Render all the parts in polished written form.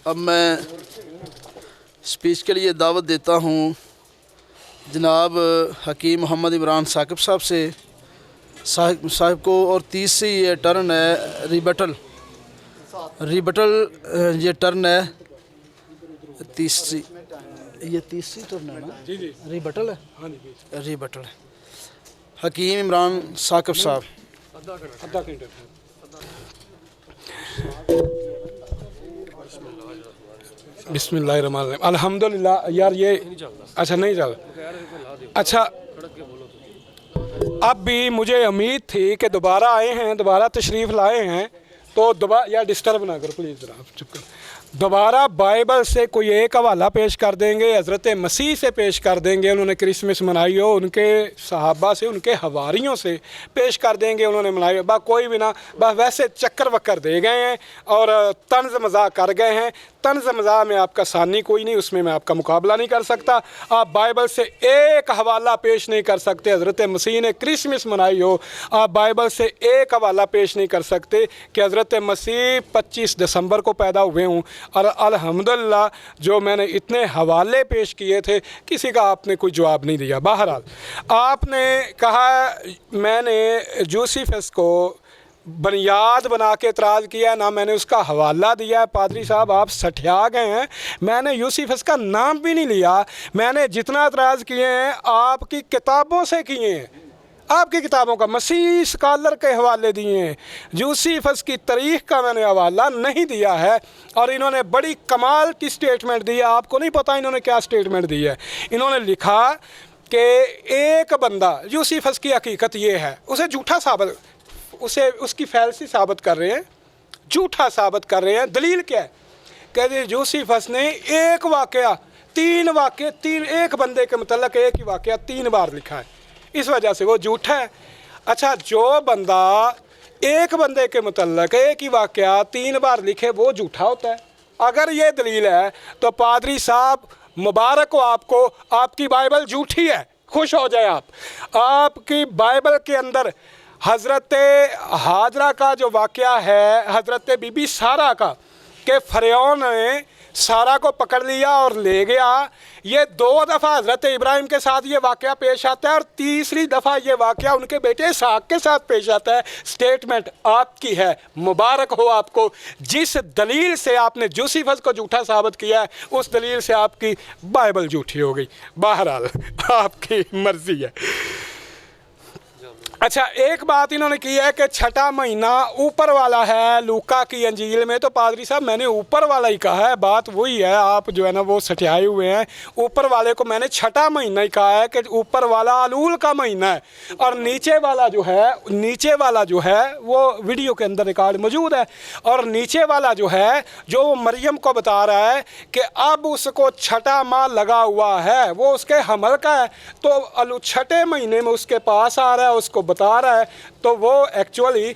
अब मैं स्पीच के लिए दावत देता हूँ जनाब हकीम मोहम्मद इमरान साकिब साहब को। और तीसरी ये टर्न है रिबटल ये टर्न है तीसरी टर्न है ना जी। रिबटल है, हाँ जी रिबटल है। हकीम इमरान साकिब साहब। बिस्मिल्लाहिर्रहमानिर्रहीम। अल्हम्दुलिल्लाह। यार ये अच्छा नहीं चल। अच्छा, अब भी मुझे उम्मीद थी कि दोबारा आए हैं, दोबारा तशरीफ़ लाए हैं, तो दोबारा यार डिस्टर्ब ना करो प्लीज़, ज़रा चुप कर। दोबारा बाइबल से कोई एक हवाला पेश कर देंगे, हज़रत मसीह से पेश कर देंगे, उन्होंने क्रिसमस मनाई हो, उनके सहाबा से, उनके हवारियों से पेश कर देंगे, उन्होंने मनाई हो। बस कोई भी ना, बस वैसे चक्कर वक्कर दे गए हैं और तंज़ मज़ाक कर गए हैं। तंज़ मज़ाक में आपका सानी कोई नहीं, उसमें मैं आपका मुकाबला नहीं कर सकता। आप बाइबल से एक हवाला पेश नहीं कर सकते हज़रत मसीह ने क्रिसमस मनाई हो। आप बाइबल से एक हवाला पेश नहीं कर सकते कि हज़रत मसीह 25 दिसंबर को पैदा हुए हों। और अल्हम्दुलिल्लाह जो मैंने इतने हवाले पेश किए थे, किसी का आपने कोई जवाब नहीं दिया। बहरहाल आपने कहा मैंने यूसुफस को बुनियाद बना के एतराज़ किया ना, मैंने उसका हवाला दिया है। पादरी साहब आप सठिया गए हैं, मैंने यूसुफस का नाम भी नहीं लिया। मैंने जितना एतराज़ किए हैं आपकी किताबों से किए हैं, आपकी किताबों का, मसीह स्कॉलर के हवाले दिए हैं। यूसुफस की तारीख़ का मैंने हवाला नहीं दिया है। और इन्होंने बड़ी कमाल की स्टेटमेंट दी है, आपको नहीं पता इन्होंने क्या स्टेटमेंट दी है। इन्होंने लिखा कि एक बंदा, यूसुफस की हकीकत ये है, उसे झूठा साबित, उसे उसकी फैलसी साबित कर रहे हैं, झूठा साबित कर रहे हैं। दलील क्या है? कहते यूसुफस ने एक वाक़या, एक बंदे के मतलब एक ही वाक़या 3 बार लिखा है, इस वजह से वो झूठा है। अच्छा, जो बंदा एक बंदे के मतलब एक ही वाक़या 3 बार लिखे वो झूठा होता है। अगर ये दलील है तो पादरी साहब मुबारक हो आपको, आपकी बाइबल झूठी है, खुश हो जाए आप। आपकी बाइबल के अंदर हज़रत हाजरा का जो वाक़या है, हज़रत बीबी सारा का, कि फ़िरौन ने सारा को पकड़ लिया और ले गया, ये 2 दफ़ा हज़रत इब्राहिम के साथ ये वाक़या पेश आता है और तीसरी दफ़ा ये वाक़या उनके बेटे इसहाक के साथ पेश आता है। स्टेटमेंट आपकी है, मुबारक हो आपको। जिस दलील से आपने यूसुफस को झूठा साबित किया है, उस दलील से आपकी बाइबल झूठी हो गई। बहरहाल आपकी मर्ज़ी है। अच्छा, एक बात इन्होंने की है कि छठा महीना ऊपर वाला है लूका की अंजील में। तो पादरी साहब मैंने ऊपर वाला ही कहा है, बात वही है, आप जो है ना वो सठियाए हुए हैं। ऊपर वाले को मैंने छठा महीना ही कहा है कि ऊपर वाला अलूल का महीना है, और नीचे वाला जो है वो वीडियो के अंदर रिकॉर्ड मौजूद है। और नीचे वाला जो है, जो मरियम को बता रहा है कि अब उसको छठा माह लगा हुआ है, वो उसके हमल का है, तो छठे महीने में उसके पास आ रहा है, उसको बता रहा है, तो वो एक्चुअली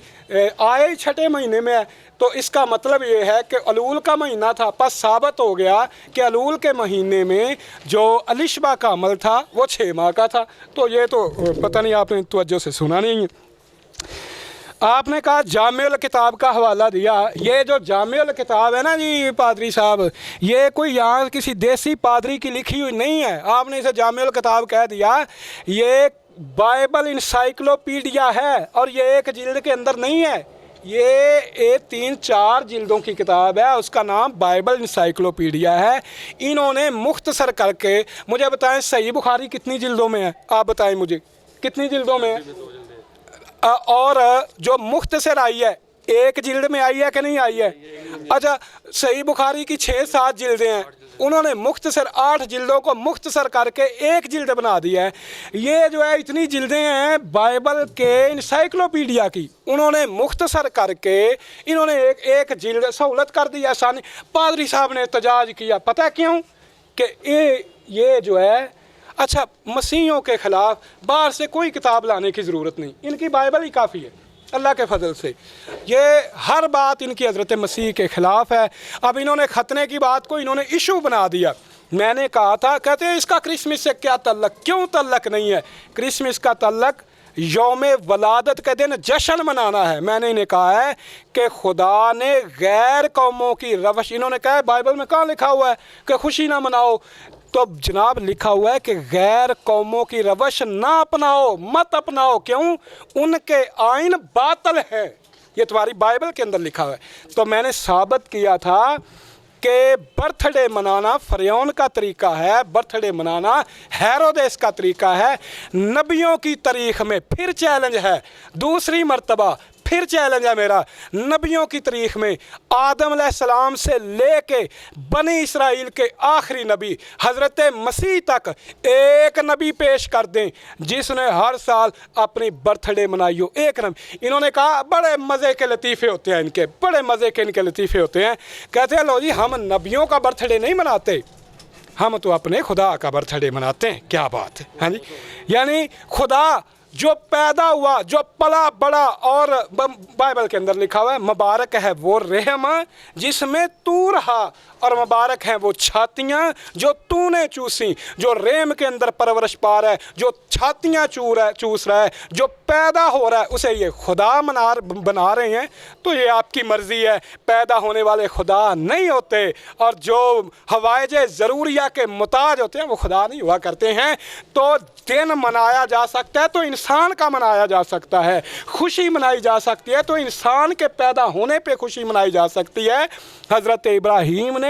आए ही छठे महीने में है। तो इसका मतलब ये है कि अलूल का महीना था। बस साबित हो गया कि अलूल के महीने में जो अलिशबा का अमल था वो 6 माह का था। तो ये तो पता नहीं आपने तवज्जो से सुना नहीं है। आपने कहा जामिउल किताब का हवाला दिया। ये जो जामिउल किताब है ना जी पादरी साहब, ये कोई यहाँ किसी देसी पादरी की लिखी हुई नहीं है। आपने इसे जामिउल किताब कह दिया। ये बाइबल इंसाइक्लोपीडिया है और ये एक जिल्द के अंदर नहीं है, ये 3-4 जिल्दों की किताब है, उसका नाम बाइबल इंसाइक्लोपीडिया है। इन्होंने मुख्तसर करके मुझे बताएं सही बुखारी कितनी जिल्दों में है, आप बताएं मुझे कितनी जिल्दों में है। और जो मुख्तसर आई है 1 जिल्द में आई है कि नहीं आई है? अच्छा, सही बुखारी की 6-7 जिल्दें हैं, उन्होंने मुख्तसर 8 जिल्दों को मुख्तसर करके 1 जिल्द बना दिया है। ये जो है इतनी जिल्दें हैं बाइबल के इंसाइक्लोपीडिया की, उन्होंने मुख्तसर करके इन्होंने एक जिल्द सहूलत कर दी आसानी। पादरी साहब ने एहतजाज किया, पता क्यों? कि ये जो है, अच्छा मसीहों के ख़िलाफ़ बाहर से कोई किताब लाने की ज़रूरत नहीं, इनकी बाइबल ही काफ़ी है अल्लाह के फजल से। ये हर बात इनकी हज़रत मसीह के ख़िलाफ़ है। अब इन्होंने ख़तने की बात को इन्होंने इशू बना दिया। मैंने कहा था, कहते हैं इसका क्रिसमस से क्या तल्लक, क्यों तल्लक नहीं है? क्रिसमस का तल्लक यौम वलादत के दिन जश्न मनाना है। मैंने इन्हें कहा है कि खुदा ने गैर कौमों की रवश, इन्होंने कहा है बाइबल में कहाँ लिखा हुआ है कि खुशी ना मनाओ, तो जनाब लिखा हुआ है कि गैर कौमों की रवश ना अपनाओ, मत अपनाओ। क्यों? उनके आइन बातल है। ये तुम्हारी बाइबल के अंदर लिखा हुआ है। तो मैंने साबित किया था कि बर्थडे मनाना फ़िरौन का तरीका है, बर्थडे मनाना हेरोदेस का तरीका है। नबियों की तारीख़ में फिर चैलेंज है, दूसरी मर्तबा फिर चैलेंज है मेरा। नबियों की तारीख़ में आदम अलैहिस्सलाम से लेके बनी इसराइल के आखिरी नबी हज़रत मसीह तक एक नबी पेश कर दें जिसने हर साल अपनी बर्थडे मनाई हो, एक नबी। इन्होंने कहा बड़े मज़े के लतीफ़े होते हैं इनके, बड़े मज़े के इनके लतीफ़े होते हैं। कहते हैं लो जी हम नबियों का बर्थडे नहीं मनाते, हम तो अपने खुदा का बर्थडे मनाते हैं। क्या बात है, हाँ जी। यानी खुदा जो पैदा हुआ, जो पला बड़ा, और बाइबल के अंदर लिखा हुआ है मुबारक है वो रहम जिसमें तू रहा, और मुबारक हैं वो छातियाँ जो तूने चूसी। जो रेम के अंदर परवरिश पा रहा है, जो छातियाँ चूस रहा है, जो पैदा हो रहा है, उसे ये खुदा बना रहे हैं। तो ये आपकी मर्ज़ी है, पैदा होने वाले खुदा नहीं होते, और जो हवाइज ज़रूरिया के मुताज होते हैं वो खुदा नहीं हुआ करते हैं। तो दिन मनाया जा सकता है तो इंसान का मनाया जा सकता है, खुशी मनाई जा सकती है तो इंसान के पैदा होने पे खुशी मनाई जा सकती है। हज़रत इब्राहीम ने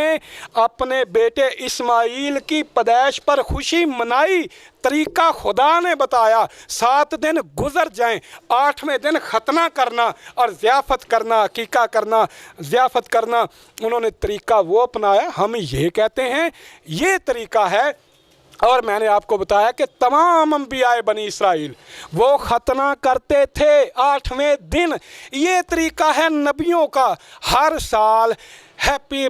अपने बेटे इस्माइल की पैदाइश पर खुशी मनाई, तरीका खुदा ने बताया। 7 दिन गुजर जाएं, 8वें दिन खतना करना और ज़ियाफ़त करना, अकीका करना, ज़ियाफ़त करना, उन्होंने तरीका वो अपनाया। हम ये कहते हैं ये तरीका है। और मैंने आपको बताया कि तमाम अंबियाए बनी इसराइल वो खतना करते थे 8वें दिन। ये तरीका है नबियों का, हर साल हैप्पी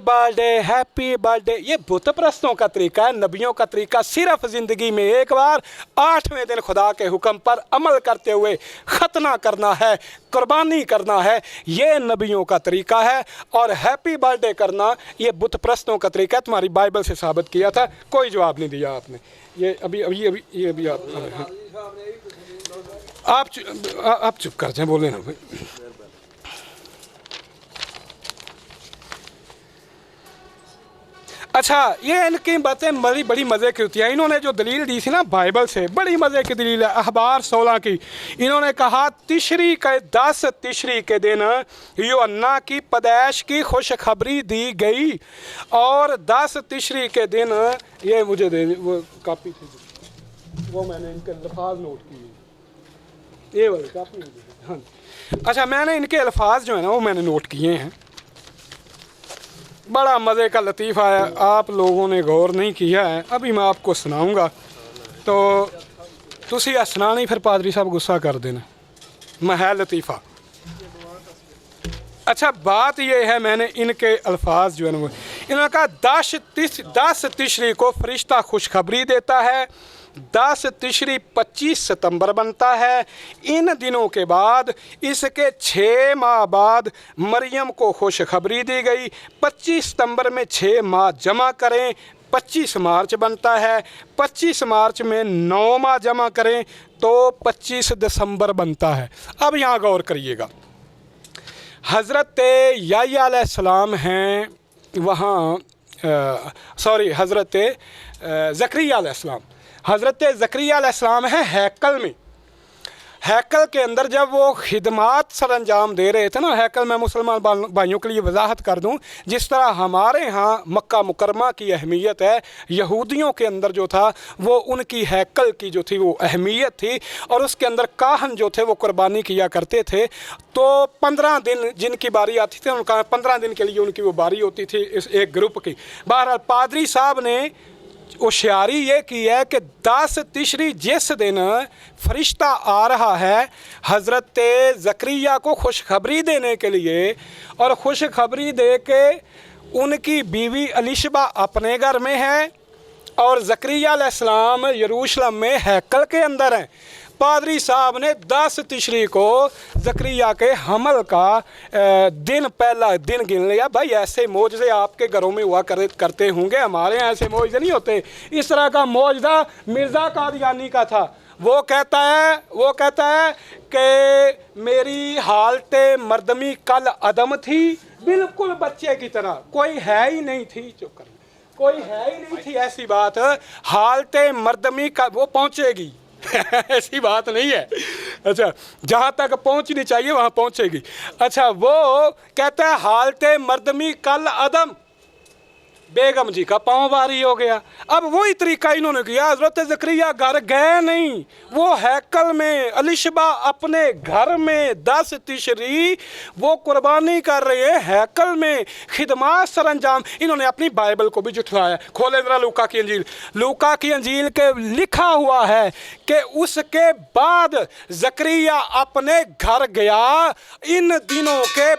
बर्थडे। ये बुत परस्तों का तरीका है। नबियों का तरीका सिर्फ ज़िंदगी में एक बार 8वें दिन खुदा के हुक्म पर अमल करते हुए खतना करना है, कुर्बानी करना है। ये नबियों का तरीका है। और हैप्पी बर्थडे करना ये बुत परस्तों का तरीका है। तुम्हारी बाइबल से साबित किया था, कोई जवाब नहीं दिया आपने। ये अभी आप चुप कर जाए, बोले ना भाई। अच्छा, ये इनकी बातें बड़ी मज़े की होती हैं। इन्होंने जो दलील दी थी ना बाइबल से, बड़ी मज़े की दलील है। अखबार 16 की इन्होंने कहा 10 तिशरी के दिन यूहन्ना की पैदाइश की खुशखबरी दी गई, और 10 तिशरी के दिन ये मुझे दे वो कापी थी, वो मैंने इनके अल्फाज नोट किए, ये वाली कापी। हाँ, अच्छा, मैंने इनके अल्फाज जो है ना वो मैंने नोट किए हैं। बड़ा मज़े का लतीफ़ा है, आप लोगों ने गौर नहीं किया है, अभी मैं आपको सुनाऊंगा। तो तुसी हसना नहीं, फिर पादरी साहब गुस्सा कर देना, मैं है लतीफ़ा। अच्छा, बात ये है, मैंने इनके अल्फाज जो है ना वो इन्होंने कहा 10 तिशरी को फरिश्ता खुशखबरी देता है, 10 तिशरी 25 सितंबर बनता है। इन दिनों के बाद इसके 6 माह बाद मरियम को खुशखबरी दी गई। 25 सितंबर में 6 माह जमा करें, 25 मार्च बनता है। 25 मार्च में 9 माह जमा करें तो 25 दिसंबर बनता है। अब यहाँ गौर करिएगा, हज़रत याह्या अलैहिस्सलाम हैं वहाँ, हज़रत ज़करिया अलैहिस्सलाम, हज़रत ज़करिया अलैहिस्सलाम है हैकल में। हैकल के अंदर जब वो खिदमात सर अंजाम दे रहे थे ना, हैकल में मुसलमान भाइयों के लिए वजाहत कर दूं, जिस तरह हमारे यहाँ मक्का मुकरमा की अहमियत है, यहूदियों के अंदर जो था वो उनकी हैकल की जो थी वो अहमियत थी, और उसके अंदर काहन जो थे वो कुर्बानी किया करते थे। तो 15 दिन जिनकी बारी आती थी, उनका 15 दिन के लिए उनकी वो बारी होती थी इस एक ग्रुप की। बहरहाल पादरी साहब ने होशियारी ये की है कि 10 तिशरी जिस दिन फरिश्ता आ रहा है हज़रत ज़करिया को खुशखबरी देने के लिए, और खुशखबरी दे के उनकी बीवी अलिशबा अपने घर में है और ज़करिया अलैहिस्सलाम यरूशलेम में हैकल के अंदर हैं। पादरी साहब ने 10 तिशरी को ज़करिया के हमल का पहला दिन गिन लिया। भाई ऐसे मौजज़े आपके घरों में हुआ करते होंगे, हमारे यहाँ ऐसे मौजज़े नहीं होते। इस तरह का मौजज़ा मिर्ज़ा कादियानी का था, वो कहता है कि मेरी हालत मर्दमी कल अदम थी, बिल्कुल बच्चे की तरह, कोई है ही नहीं थी, चुप कर, कोई है ही नहीं थी ऐसी बात, हालत मर्दमी का वो पहुंचेगी ऐसी बात नहीं है। अच्छा, जहाँ तक पहुंचनी चाहिए वहाँ पहुंचेगी। अच्छा, वो कहता है हालत मर्दमी कल अदम, बेगम जी का पाँव भारी हो गया। अब वही तरीका इन्होंने किया, हजरत ज़करिया घर गए नहीं, वो हैकल में, अलिशबा अपने घर में 10 तिशरी वो कुर्बानी कर रहे हैं हैकल में, खिदमत सरंजाम। इन्होंने अपनी बाइबल को भी जुठलाया। खोले जरा लूका की अंजील, लूका की अंजील के लिखा हुआ है कि उसके बाद ज़करिया अपने घर गया, इन दिनों के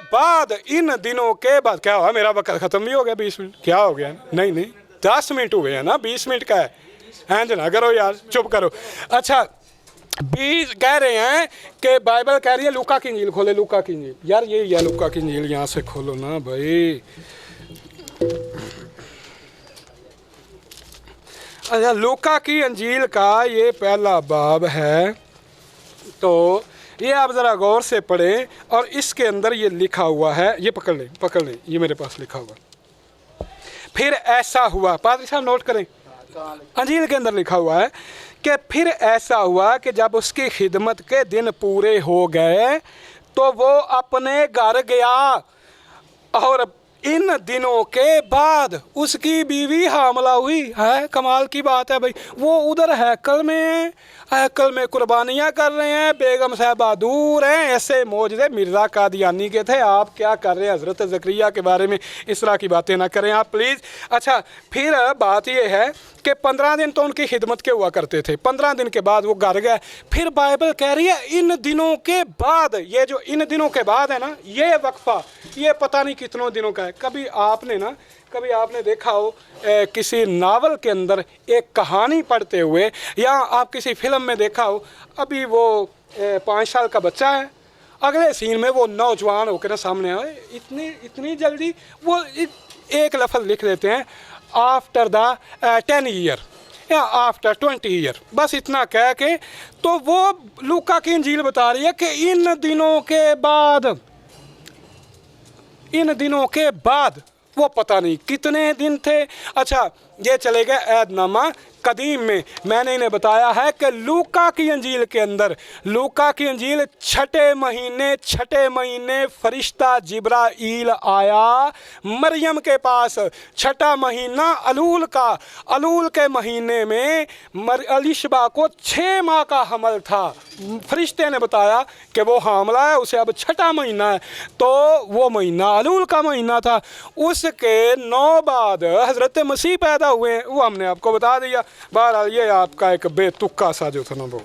बाद क्या हुआ, मेरा वक्त ख़त्म भी हो गया, 20 मिनट क्या हो गया? नहीं 10 मिनट हुए हैं ना, 20 मिनट का है, हैंज ना करो यार, चुप करो। अच्छा, 20 कह रहे हैं कि बाइबल कह रही है, लूका की इंजील खोले, लूका की इंजील, यार ये या लूका की इंजील यहाँ से खोलो ना भाई। अच्छा, लूका की अंजील का ये पहला बाब है, तो ये आप ज़रा गौर से पढ़ें, और इसके अंदर ये लिखा हुआ है, ये पकड़ लें, ये मेरे पास लिखा हुआ। फिर ऐसा हुआ, पादरी साहब नोट करें, अंजील के अंदर लिखा हुआ है कि फिर ऐसा हुआ कि जब उसकी खिदमत के दिन पूरे हो गए तो वो अपने घर गया, और इन दिनों के बाद उसकी बीवी हामला हुई है। कमाल की बात है भाई, वो उधर हैकल में कुर्बानियाँ कर रहे हैं, बेगम साहबा दूर हैं। ऐसे मौजूद मिर्ज़ा कादियानी के थे। आप क्या कर रहे हैं, हज़रत ज़करिया के बारे में इस तरह की बातें ना करें आप प्लीज़। अच्छा, फिर बात ये है कि 15 दिन तो उनकी खिदमत के हुआ करते थे, 15 दिन के बाद वो घर गए। फिर बाइबल कह रही है इन दिनों के बाद, ये जो इन दिनों के बाद है ना, ये वक्फा, ये पता नहीं कितनों दिनों का है। कभी आपने देखा हो किसी नावल के अंदर एक कहानी पढ़ते हुए, या आप किसी फिल्म में देखा हो, अभी वो 5 साल का बच्चा है, अगले सीन में वो नौजवान होकर ना सामने आए, इतनी जल्दी वो एक लफ्ज़ लिख देते हैं, आफ्टर द 10 ईयर या आफ्टर 20 ईयर, बस इतना कह के, तो वो लूका की इंजील बता रही है कि इन दिनों के बाद वो पता नहीं कितने दिन थे। अच्छा, ये चले गए ऐदनामा कदीम में। मैंने इन्हें बताया है कि लूका की अंजील के अंदर, लूका की अंजील छठे महीने फरिश्ता जिब्राईल आया मरियम के पास। छठा महीना अलूल के महीने में अलिशबा को 6 माह का हमल था। फरिश्ते ने बताया कि वो हामला है, उसे अब छठा महीना है, तो वो महीना अलूल का महीना था। उसके 9 बाद हज़रत मसीह पैदा हुए, वो हमने आपको बता दिया। बहरहाल ये आपका एक बेतुका सा जो था ना वो।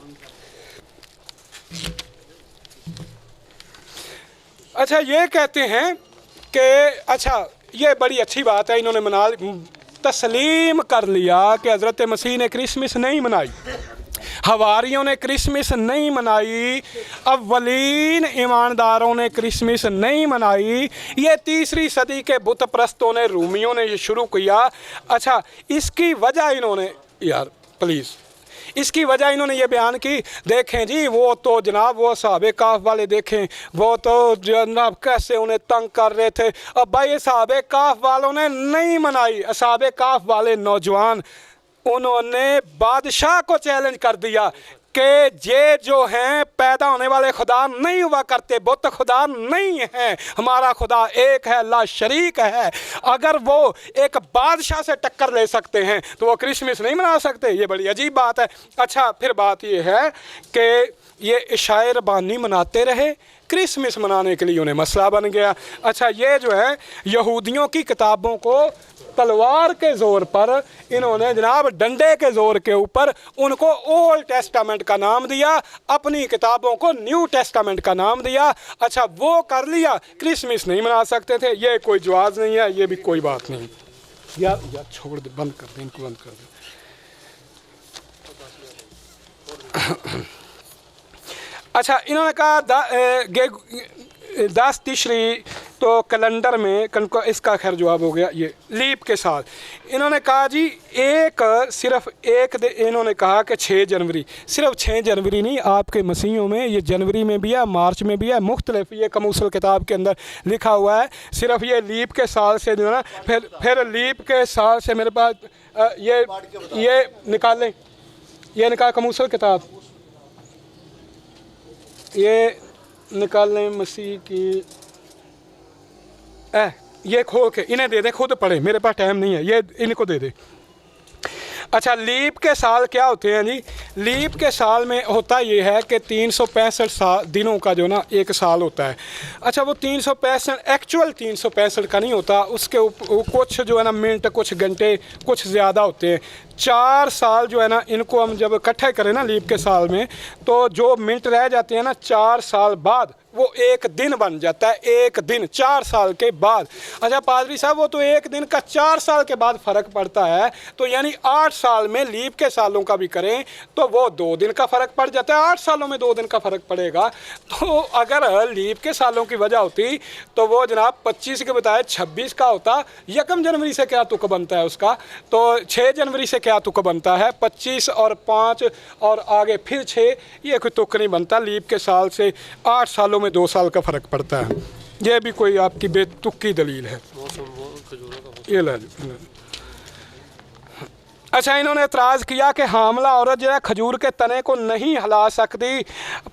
अच्छा, ये कहते हैं कि अच्छा, ये बड़ी अच्छी बात है, इन्होंने तस्लीम कर लिया कि हज़रत मसीह ने क्रिसमस नहीं मनाई, हवारियों ने क्रिसमस नहीं मनाई, अव्वलीन ईमानदारों ने क्रिसमस नहीं मनाई, ये 3री सदी के बुत परस्तों ने, रूमियों ने ये शुरू किया। अच्छा, इसकी वजह इन्होंने, यार प्लीज़, इसकी वजह इन्होंने ये बयान की, देखें जी वो तो जनाब वो साहबे काफ वाले देखें, वो तो जनाब कैसे उन्हें तंग कर रहे थे। अब भाई साहबे काफ वालों ने नहीं मनाई, साहबे काफ वाले नौजवान, उन्होंने बादशाह को चैलेंज कर दिया कि ये जो हैं पैदा होने वाले खुदा नहीं हुआ करते, बुत खुदा नहीं है, हमारा खुदा एक है, ला शरीक है। अगर वो एक बादशाह से टक्कर ले सकते हैं तो वो क्रिसमस नहीं मना सकते, ये बड़ी अजीब बात है। अच्छा, फिर बात ये है कि ये इशाए रबानी मनाते रहे, क्रिसमस मनाने के लिए उन्हें मसला बन गया। अच्छा, ये जो है यहूदियों की किताबों को तलवार के ज़ोर पर, इन्होंने जनाब डंडे के ज़ोर के ऊपर उनको ओल्ड टेस्टामेंट का नाम दिया, अपनी किताबों को न्यू टेस्टामेंट का नाम दिया। अच्छा, वो कर लिया, क्रिसमस नहीं मना सकते थे, ये कोई जवाज़ नहीं है, ये भी कोई बात नहीं। यार छोड़ दे, बंद कर दे, इनको बंद कर दे। अच्छा, इन्होंने कहा 10 तिशरी, तो कैलेंडर में इसका खैर जवाब हो गया ये लीप के साथ। इन्होंने कहा जी सिर्फ एक इन्होंने कहा कि 6 जनवरी, सिर्फ 6 जनवरी नहीं, आपके मसीहों में ये जनवरी में भी है, मार्च में भी है, मुख्तलिफ ये कमूसल किताब के अंदर लिखा हुआ है। सिर्फ ये लीप के साल से जो है ना, फिर लीप के साल से मेरे पास ये निकाल लें, ये निकाल कमूसल किताब, ये निकाल लें मसीह की ये खोल के इन्हें दे दें, खुद पढ़े, मेरे पास टाइम नहीं है, ये इनको दे दे। अच्छा, लीप के साल क्या होते हैं जी? लीप के साल में होता ये है कि 365 दिनों का जो ना एक साल होता है। अच्छा, वो 365 एक्चुअल 365 का नहीं होता, उसके कुछ जो है ना मिनट, कुछ घंटे, कुछ ज़्यादा होते हैं। 4 साल जो है ना, इनको हम जब इकट्ठे करें ना लीप के साल में, तो जो मिनट रह जाते हैं ना 4 साल बाद वो एक दिन बन जाता है, एक दिन 4 साल के बाद। अच्छा पादरी साहब, वो तो एक दिन का 4 साल के बाद फ़र्क पड़ता है, तो यानी 8 साल में लीप के सालों का भी करें तो वो 2 दिन का फ़र्क पड़ जाता है, 8 सालों में 2 दिन का फ़र्क पड़ेगा। तो अगर लीप के सालों की वजह होती तो वो जनाब 25 के बताए 26 का होता। 1 जनवरी से क्या तुक बनता है उसका? तो 6 जनवरी से क्या तुक बनता है? 25 और 5 और आगे फिर 6, ये कोई तुक नहीं बनता। लीप के साल से 8 सालों में 2 साल का फ़र्क पड़ता है। ये भी कोई आपकी बेतुकी दलील है। ये ले। अच्छा, इन्होंने एतराज़ किया कि हामला औरत जो है खजूर के तने को नहीं हिला सकती।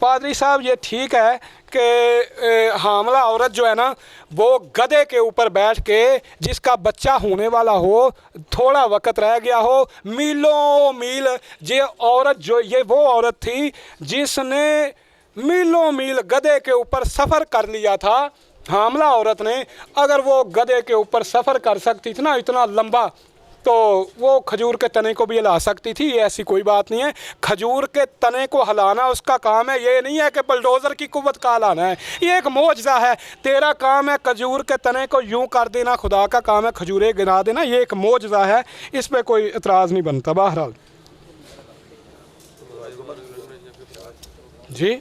पादरी साहब, ये ठीक है कि हामला औरत जो है ना, वो गधे के ऊपर बैठ के, जिसका बच्चा होने वाला हो, थोड़ा वक्त रह गया हो, मीलों मील, ये औरत जो ये वो औरत थी जिसने मीलों मील गधे के ऊपर सफ़र कर लिया था। हामला औरत ने अगर वो गधे के ऊपर सफ़र कर सकती थी ना इतना लंबा, तो वो खजूर के तने को भी हिला सकती थी। ये ऐसी कोई बात नहीं है। खजूर के तने को हिलाना उसका काम है, ये नहीं है कि बुलडोज़र की कुव्वत का हिलाना है। ये एक मौजज़ा है। तेरा काम है खजूर के तने को यूं कर देना, खुदा का काम है खजूरें गिना देना। ये एक मौजज़ा है, इस पर कोई एतराज़ नहीं बनता। बहरहाल जी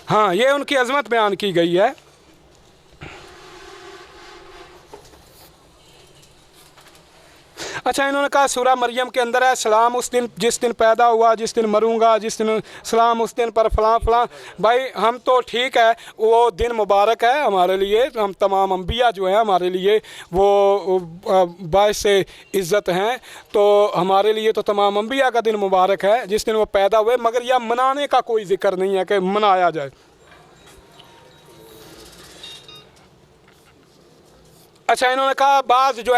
हाँ, ये उनकी अज़मत बयान की गई है। अच्छा, इन्होंने कहा सूरा मरियम के अंदर है सलाम उस दिन जिस दिन पैदा हुआ, जिस दिन मरूंगा, जिस दिन सलाम उस दिन पर फलां फलां। भाई हम तो ठीक है, वो दिन मुबारक है हमारे लिए, हम तमाम अंबिया जो हैं हमारे लिए वो बाइस इज़्ज़त हैं, तो हमारे लिए तो तमाम अंबिया का दिन मुबारक है जिस दिन वो पैदा हुए, मगर यह मनाने का कोई ज़िक्र नहीं है कि मनाया जाए। अच्छा, इन्होंने कहा बाज़ जो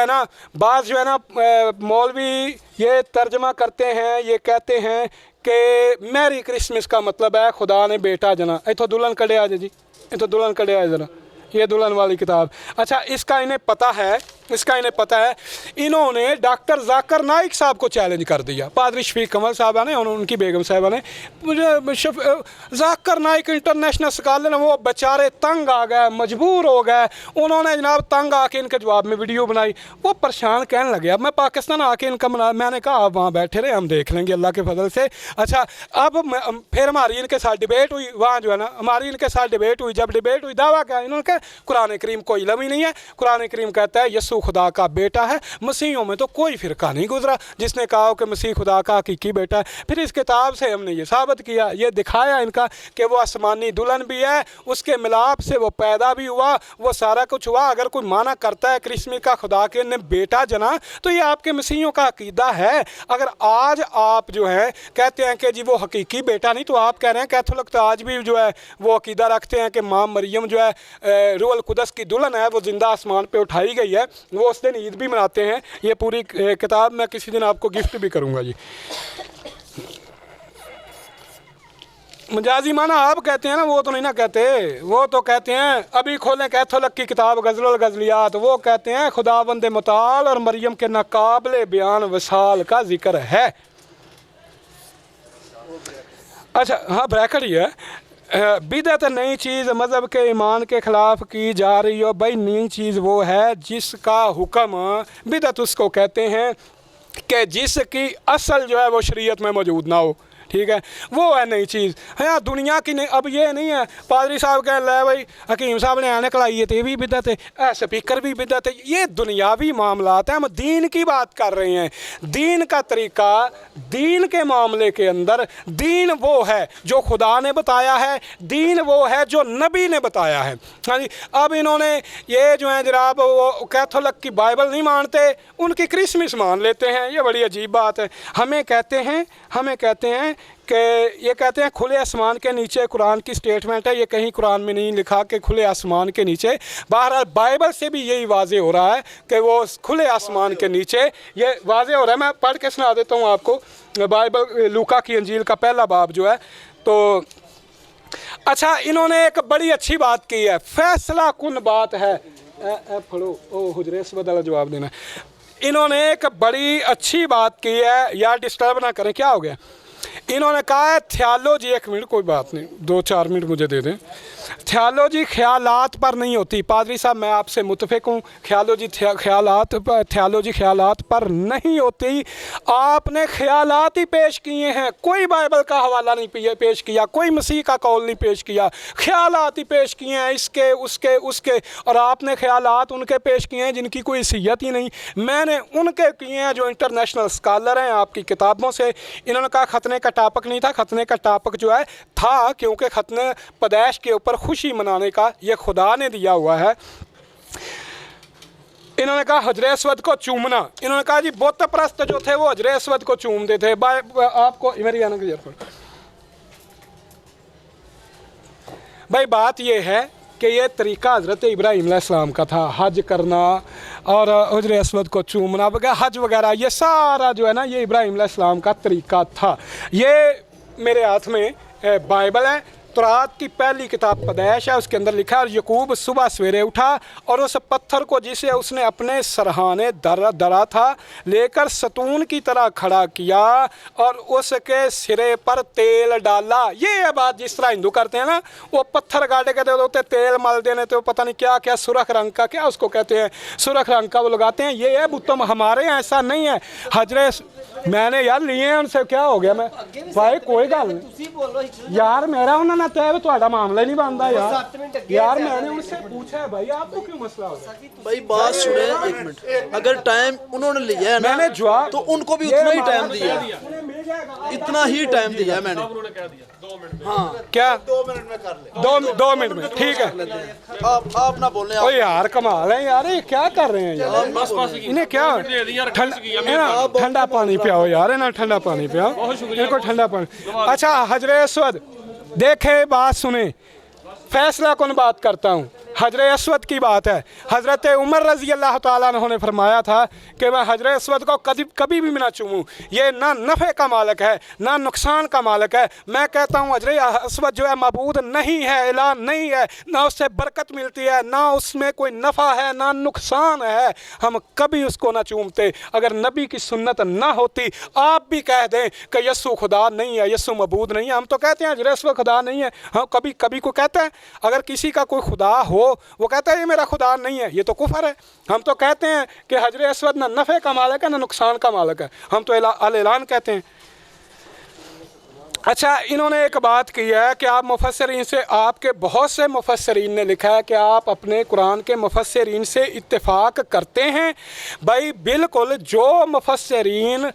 है ना मौलवी ये तर्जमा करते हैं, ये कहते हैं कि मैरी क्रिसमस का मतलब है खुदा ने बेटा जना। इतो दुल्हन कड़े आ जी, इतो दुल्हन कड़े आ जरा, ये दुल्हन वाली किताब। अच्छा, इसका इन्हें पता है, इन्होंने डॉक्टर जाकिर नाइक साहब को चैलेंज कर दिया। पादरी शफीक कमल साहब ने, उनकी बेगम साहबा ने, जाकिर नाइक इंटरनेशनल स्कॉलर, वो बेचारे तंग आ गए, मजबूर हो गए। उन्होंने जनाब तंग आके इनके जवाब में वीडियो बनाई। वो परेशान कहने लगे, अब मैं पाकिस्तान आके इनका मैंने कहा आप वहाँ बैठे रहे, हम देख लेंगे अल्लाह के फजल से। अच्छा, अब फिर हमारी इनके साथ डिबेट हुई, वहाँ जो है ना हमारी इनके साथ डिबेट हुई। जब डिबेट हुई, दावा क्या इन्होंने कहा कुरान करीम को इल्म ही नहीं है। कुरान करीम कहता है यसू खुदा का बेटा है। मसीहों में तो कोई फ़िरका नहीं गुजरा जिसने कहा हो कि मसीह खुदा का हकीकी बेटा है। फिर इस किताब से हमने ये साबित किया, ये दिखाया इनका कि वो आसमानी दुल्हन भी है, उसके मिलाप से वो पैदा भी हुआ, वो सारा कुछ हुआ। अगर कोई माना करता है क्रिसमस का खुदा के ने बेटा जना, तो ये आपके मसीहों का अकीदा है। अगर आज आप जो है कहते हैं कि जी वो हकीकी बेटा नहीं, तो आप कह रहे हैं कैथोलिक तो आज भी जो है वो अकीदा रखते हैं कि माँ मरियम जो है रूहुल कुदस की दुल्हन है, वो ज़िंदा आसमान पे उठाई गई है। वो उस दिन ईद भी मनाते हैं। ये पूरी किताब मैं किसी दिन आपको गिफ्ट भी करूँगा जी। मजाजी माना आप कहते हैं ना, वो तो नहीं ना कहते, वो तो कहते हैं अभी खोलें कैथोलिक की किताब गज़लुल गज़लियात, वो कहते हैं खुदावंद मुताल और मरियम के नाकाबिले बयान वसाल का जिक्र है। अच्छा हाँ, ब्रैकेट ही है। बिदअत नई चीज़ मज़हब के ईमान के ख़िलाफ़ की जा रही हो। भाई नई चीज़ वो है जिसका हुक्म, बिदअत उसको कहते हैं कि जिसकी असल जो है वो शरीयत में मौजूद ना हो। ठीक है, वो है नई चीज़ है यार दुनिया की। नहीं, अब ये नहीं है पादरी साहब कह लै भाई हकीम साहब ने ऐनक लाई है तो ये भी बिदअत है, स्पीकर भी बिदअत है। ये दुनियावी मामलात हैं, हम दीन की बात कर रहे हैं। दीन का तरीका, दीन के मामले के अंदर दीन वो है जो खुदा ने बताया है, दीन वो है जो नबी ने बताया है। हाँ जी, अब इन्होंने ये जो है जनाब वो कैथोलिक की बाइबल नहीं मानते, उनकी क्रिसमस मान लेते हैं। ये बड़ी अजीब बात है। हमें कहते हैं कि ये कहते हैं खुले आसमान के नीचे कुरान की स्टेटमेंट है, ये कहीं कुरान में नहीं लिखा कि खुले आसमान के नीचे। बहरहाल बाइबल से भी यही वाजे हो रहा है कि वो खुले आसमान के नीचे, ये वाजे हो रहा है। मैं पढ़ के सुना देता हूँ आपको बाइबल, लूका की इंजील का पहला बाब जो है। तो अच्छा, इन्होंने एक बड़ी अच्छी बात की है, फैसला कुन बात है। पढ़ो, ओ हुजरे इस बदला जवाब देना। इन्होंने एक बड़ी अच्छी बात की है, यार डिस्टर्ब ना करें, क्या हो गया। इन्होंने कहा है थियोलॉजी, एक मिनट कोई बात नहीं, 2-4 मिनट मुझे दे दें। थियोलॉजी ख्यालात पर नहीं होती। पादरी साहब मैं आपसे मुतफिक हूँ, थियोलॉजी ख्यालात पर नहीं होती। आपने ख्यालात ही पेश किए हैं, कोई बाइबल का हवाला नहीं पेश किया, कोई मसीह का कौल नहीं पेश किया, ख्यालात ही पेश किए हैं, इसके उसके उसके। और आपने ख्यालात उनके पेश किए हैं जिनकी कोई हैसियत ही नहीं। मैंने उनके किए हैं जो इंटरनेशनल स्कॉलर हैं आपकी किताबों से। इन्होंने कहा खतने का टॉपिक नहीं था, खतने का टॉपिक जो है था, क्योंकि खतने पैदाइश के ऊपर खुशी मनाने का ये खुदा ने दिया हुआ है। इन्होंने कहा हजरे अस्वद को चूमना। इन्होंने कहा जी बुत परस्त जो थे वो हजरे अस्वद को चूमते थे। आपको मेरी आना भाई बात ये है कि ये तरीका हज़रत इब्राहीम अलैहिस्सलाम का था, हज करना और हजरे अस्वद को चूमना वगैरह, हज वगैरह, ये सारा जो है ना ये इब्राहीम अलैहिस्सलाम का तरीका था। ये मेरे हाथ में बाइबल है, तौरात की पहली किताब पैदाइश है, उसके अंदर लिखा है यकूब सुबह सवेरे उठा और उस पत्थर को जिसे उसने अपने सरहाने दरा था लेकर सतून की तरह खड़ा किया और उसके सिरे पर तेल डाला। ये है बात जिस तरह हिंदू करते हैं ना, वो पत्थर गाड़े के होते तेल मल देने, तो पता नहीं क्या क्या सुरख रंग का, क्या उसको कहते हैं, सुरख रंग का वो लगाते हैं। ये है बुतम, हमारे यहाँ ऐसा नहीं है। हजरे मैंने यार लिए हैं उनसे, क्या हो गया मैं भाई कोई गल नहीं यार, मेरा उन्होंने ना तय थोड़ा मामला ही नहीं बनता यार मैंने उनसे पूछा है भाई आपको क्यों मसला हो गया भाई। बात सुने एक मिनट, अगर टाइम उन्होंने लिया है ना, मैंने जवाब तो उनको भी उतना ही टाइम दिया, इतना ही टाइम दिया है मैंने। हाँ क्या 2 मिनट में कर ले, 2 मिनट में ठीक है। आप ना बोलें। ओ यार कमाल है यार, ये क्या कर रहे हैं यार, इन्हें क्या ठंडा पानी पियाओ यार, इन्हें ठंडा पानी पियाओ, इनको ठंडा पानी। अच्छा हजरे अस्वद देखे, बात सुने, फैसला कौन बात करता हूँ, हजरे अस्वद की बात है। हज़रत उमर रज़ी अल्लाह ताला अन्हु ने फरमाया था कि मैं हजरे अस्वद को कभी भी ना चूमूँ, ये ना नफ़े का मालिक है ना नुकसान का मालिक है। मैं कहता हूँ हजरे अस्वद जो है मबूद नहीं है, ऐलान नहीं है, ना उससे बरकत मिलती है, ना उसमें कोई नफ़ा है ना नुकसान है, हम कभी उसको ना चूमते। अगर नबी की सुन्नत ना होती, आप भी कह दें कि यस्सु खुदा नहीं है, यस्सु मबूद नहीं है, हम तो कहते हैं हजरे अस्वद खुदा नहीं है, हाँ कभी कभी को कहते हैं। अगर किसी का कोई खुदा हो वो कहता है ये मेरा खुदा नहीं है, ये तो कुफर है। हम तो कहते हैं कि हजरे अस्वद ना नफ़े का मालिक है ना नुकसान का मालिक है, हम तो अल-ऐलान कहते हैं। अच्छा इन्होंने एक बात की है कि आप मुफस्सिरीन से, आपके बहुत से मुफस्सिरीन ने लिखा है कि आप अपने कुरान के मुफस्सिरीन से इत्तेफाक करते हैं। भाई बिल्कुल, जो मुफस्सिरीन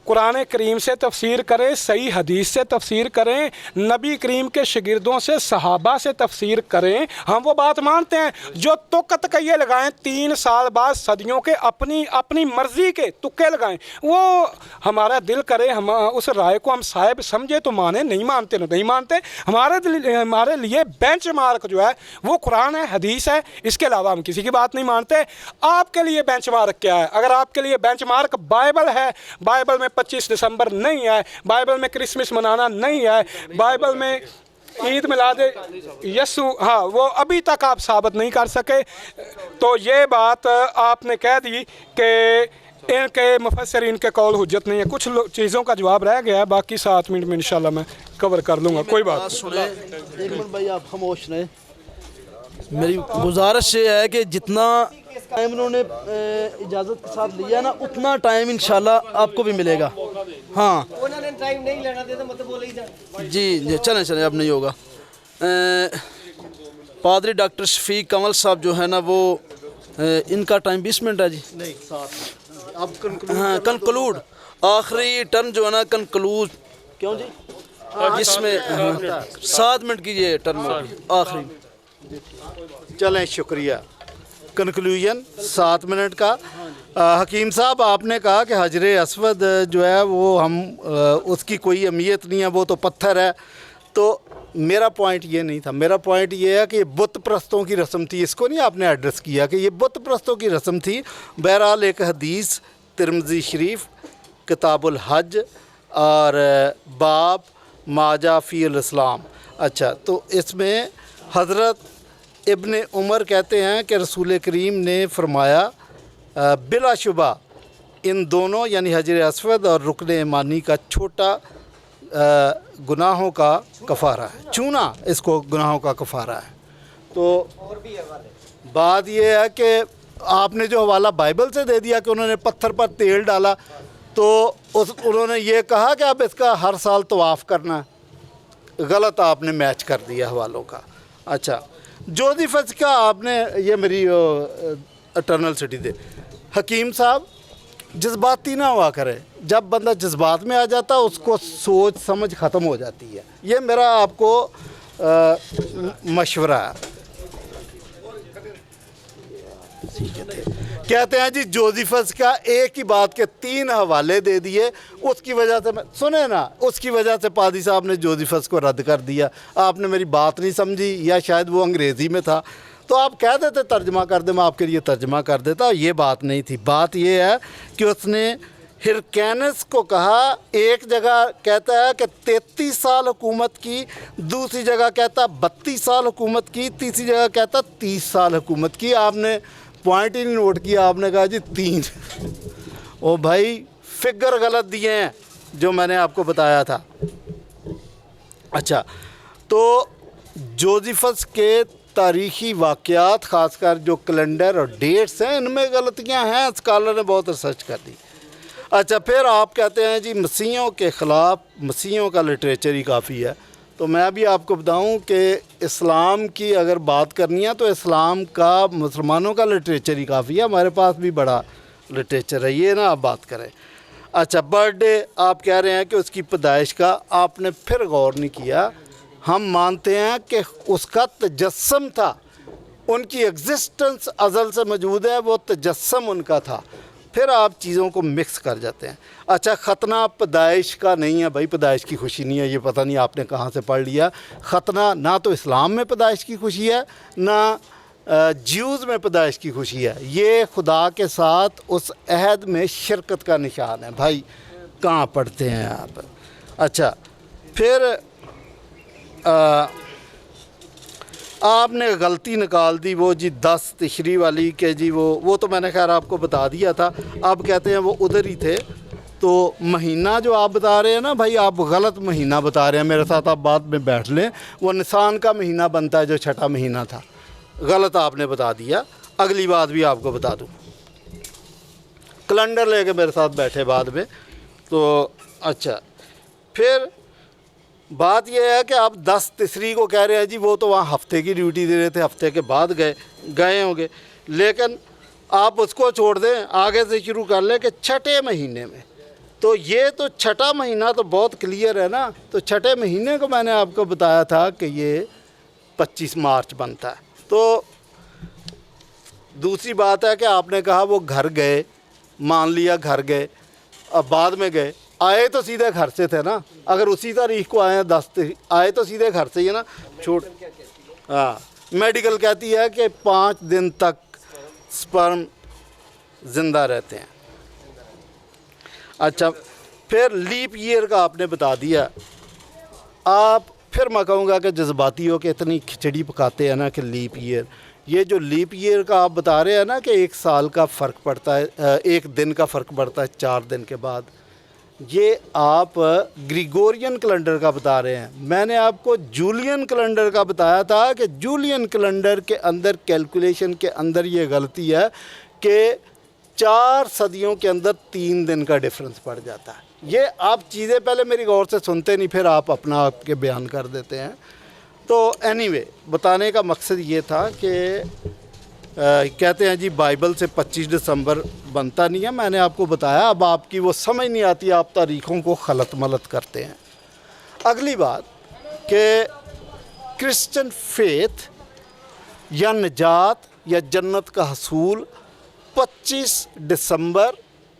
कुरान करीम से तफसीर करें, सही हदीस से तफसीर करें, नबी करीम के शागिर्दों से सहाबा से तफसीर करें, हम वो बात मानते हैं। जो तुक्कत कहिए लगाएं 3 साल बाद सदियों के अपनी मर्ज़ी के तुक्के लगाएं, वो हमारा दिल करे हम उस राय को हम साहिब समझे तो माने, नहीं मानते नहीं मानते। हमारे लिए बेंच मार्क जो है वो कुरान है, हदीस है, इसके अलावा हम किसी की बात नहीं मानते। आपके लिए बेंच मार्क क्या है? अगर आपके लिए बेंच मार्क बाइबल है, बाइबल में 25 दिसंबर नहीं है, बाइबल में क्रिसमस मनाना नहीं है, बाइबल में ईद मिलाद यस्सु, हाँ वो अभी तक आप साबित नहीं कर सके। तो ये बात आपने कह दी कि इनके मुफस्सिरीन के कौल हुज्जत नहीं है। कुछ चीज़ों का जवाब रह गया है, बाकी 7 मिनट में इंशाल्लाह मैं कवर कर लूँगा, कोई बात सुने। एक मिनट भाई आप खामोश रहे, मेरी गुजारिश ये है कि जितना टाइम उन्होंने इजाज़त के साथ लिया ना, उतना टाइम इंशाल्लाह आपको भी मिलेगा। हाँ टाइम नहीं लेना देता मतलब बोले ही जा। जी चलें चलें, अब नहीं होगा। पादरी डॉक्टर शफीक कंवल साहब जो है ना वो इनका टाइम 20 मिनट है जी। नहीं 7 अब हाँ कंक्लूड, आखिरी टर्न जो है ना कंक्लूड, क्यों जी जिसमें 7 मिनट की ये टर्न होगी आखिरी। चलें, शुक्रिया। कंक्लूजन 7 मिनट का। हकीम साहब, आपने कहा कि हजर अस्वद जो है वो हम उसकी कोई अहमियत नहीं है, वो तो पत्थर है। तो मेरा पॉइंट ये नहीं था, मेरा पॉइंट ये है कि बुत प्रस्तों की रस्म थी, इसको नहीं आपने एड्रेस किया कि ये बुत प्रस्तों की रस्म थी। बहरहाल एक हदीस तिरमिज़ी शरीफ किताबुल हज और बाब माजा फ़ील इस्लाम। अच्छा, तो इसमें हज़रत इब्ने उमर कहते हैं कि रसूल करीम ने फरमाया बिलाशुबा इन दोनों यानी हजर अस्वद और रुकन यमानी का छोटा गुनाहों का कफ़ारा है, छूना इसको गुनाहों का कफ़ारा है। तो बात यह है कि आपने जो हवाला बाइबल से दे दिया कि उन्होंने पत्थर पर तेल डाला, तो उन्होंने ये कहा कि अब इसका हर साल तवाफ़ करना, गलत आपने मैच कर दिया हवालों का। अच्छा, जोसेफस का आपने ये मेरी अटर्नल सिटी दे। हकीम साहब, जज्बाती ना हुआ करे, जब बंदा जज्बात में आ जाता है उसको सोच समझ ख़त्म हो जाती है। ये मेरा आपको मशवरा है। कहते हैं जी जोसेफस का एक ही बात के 3 हवाले दे दिए, उसकी वजह से मैं सुने ना, उसकी वजह से पादी साहब ने जोसेफस को रद्द कर दिया। आपने मेरी बात नहीं समझी या शायद वो अंग्रेज़ी में था, तो आप कह देते तर्जमा कर दे, मैं आपके लिए तर्जमा कर देता। ये बात नहीं थी। बात ये है कि उसने हिरकैनस को कहा, एक जगह कहता है कि 33 साल हुकूमत की, दूसरी जगह कहता 32 साल हुकूमत की, तीसरी जगह कहता 30 साल हुकूमत की। आपने पॉइंट ही नहीं नोट किया, आपने कहा जी 3। ओ भाई, फिगर गलत दिए हैं जो मैंने आपको बताया था। अच्छा, तो जोसेफस के तारीख़ी वाक़यात, ख़ासकर जो कैलेंडर और डेट्स हैं, इनमें गलतियां हैं। स्कॉलर ने बहुत रिसर्च कर दी। अच्छा, फिर आप कहते हैं जी मसीहों के ख़िलाफ़, मसीहों का लिटरेचर ही काफ़ी है। तो मैं भी आपको बताऊं कि इस्लाम की अगर बात करनी है तो इस्लाम का, मुसलमानों का लिटरेचर ही काफ़ी है। हमारे पास भी बड़ा लिटरेचर है, ये ना आप बात करें। अच्छा, बर्थडे आप कह रहे हैं कि उसकी पैदाइश का, आपने फिर गौर नहीं किया। हम मानते हैं कि उसका तजस्सम था, उनकी एग्जिस्टेंस अज़ल से मौजूद है, वो तजस्सम उनका था। फिर आप चीज़ों को मिक्स कर जाते हैं। अच्छा, ख़तना पैदाइश का नहीं है भाई, पैदाइश की खुशी नहीं है, ये पता नहीं आपने कहाँ से पढ़ लिया। ख़तना ना तो इस्लाम में पैदाइश की खुशी है, ना ज्यूज़ में पैदाइश की खुशी है। ये खुदा के साथ उस अहद में शिरकत का निशान है। भाई कहाँ पढ़ते हैं आप। अच्छा, फिर आपने गलती निकाल दी वो जी 10 तिशरी वाली के जी, वो तो मैंने खैर आपको बता दिया था। अब कहते हैं वो उधर ही थे। तो महीना जो आप बता रहे हैं ना भाई, आप गलत महीना बता रहे हैं। मेरे साथ आप बाद में बैठ लें, वो निसान का महीना बनता है जो छठा महीना था, गलत आपने बता दिया। अगली बात भी आपको बता दूँ, कैलेंडर लेके मेरे साथ बैठे बाद में। तो अच्छा, फिर बात यह है कि आप 10 तिसरी को कह रहे हैं जी, वो तो वहाँ हफ्ते की ड्यूटी दे रहे थे, हफ्ते के बाद गए होंगे। लेकिन आप उसको छोड़ दें, आगे से शुरू कर लें कि छठे महीने में। तो ये तो छठा महीना तो बहुत क्लियर है ना। तो छठे महीने को मैंने आपको बताया था कि ये 25 मार्च बनता है। तो दूसरी बात है कि आपने कहा वो घर गए, मान लिया घर गए, अब बाद में गए, आए तो सीधे घर से थे ना। अगर उसी तारीख को आए हैं 10 आए तो सीधे घर से ही है ना। हाँ, मेडिकल कहती है कि 5 दिन तक स्पर्म ज़िंदा रहते हैं। अच्छा, फिर लीप ईयर का आपने बता दिया। आप फिर मैं कहूँगा कि जज्बाती हो के इतनी खिचड़ी पकाते हैं ना कि लीप ईयर, ये जो लीप ईयर का आप बता रहे हैं ना कि 1 साल का फ़र्क पड़ता है, 1 दिन का फ़र्क पड़ता है 4 दिन के बाद, ये आप ग्रिगोरियन कैलेंडर का बता रहे हैं। मैंने आपको जूलियन कैलेंडर का बताया था कि जूलियन कैलेंडर के अंदर, कैलकुलेशन के अंदर ये गलती है कि 4 सदियों के अंदर 3 दिन का डिफरेंस पड़ जाता है। ये आप चीज़ें पहले मेरी गौर से सुनते नहीं, फिर आप अपना आपके बयान कर देते हैं। तो एनीवे बताने का मकसद ये था कि कहते हैं जी बाइबल से 25 दिसंबर बनता नहीं है। मैंने आपको बताया, अब आपकी वो समझ नहीं आती, आप तारीख़ों को खलत मलत करते हैं। अगली बात कि क्रिश्चियन फेथ या निजात या जन्नत का हसूल 25 दिसंबर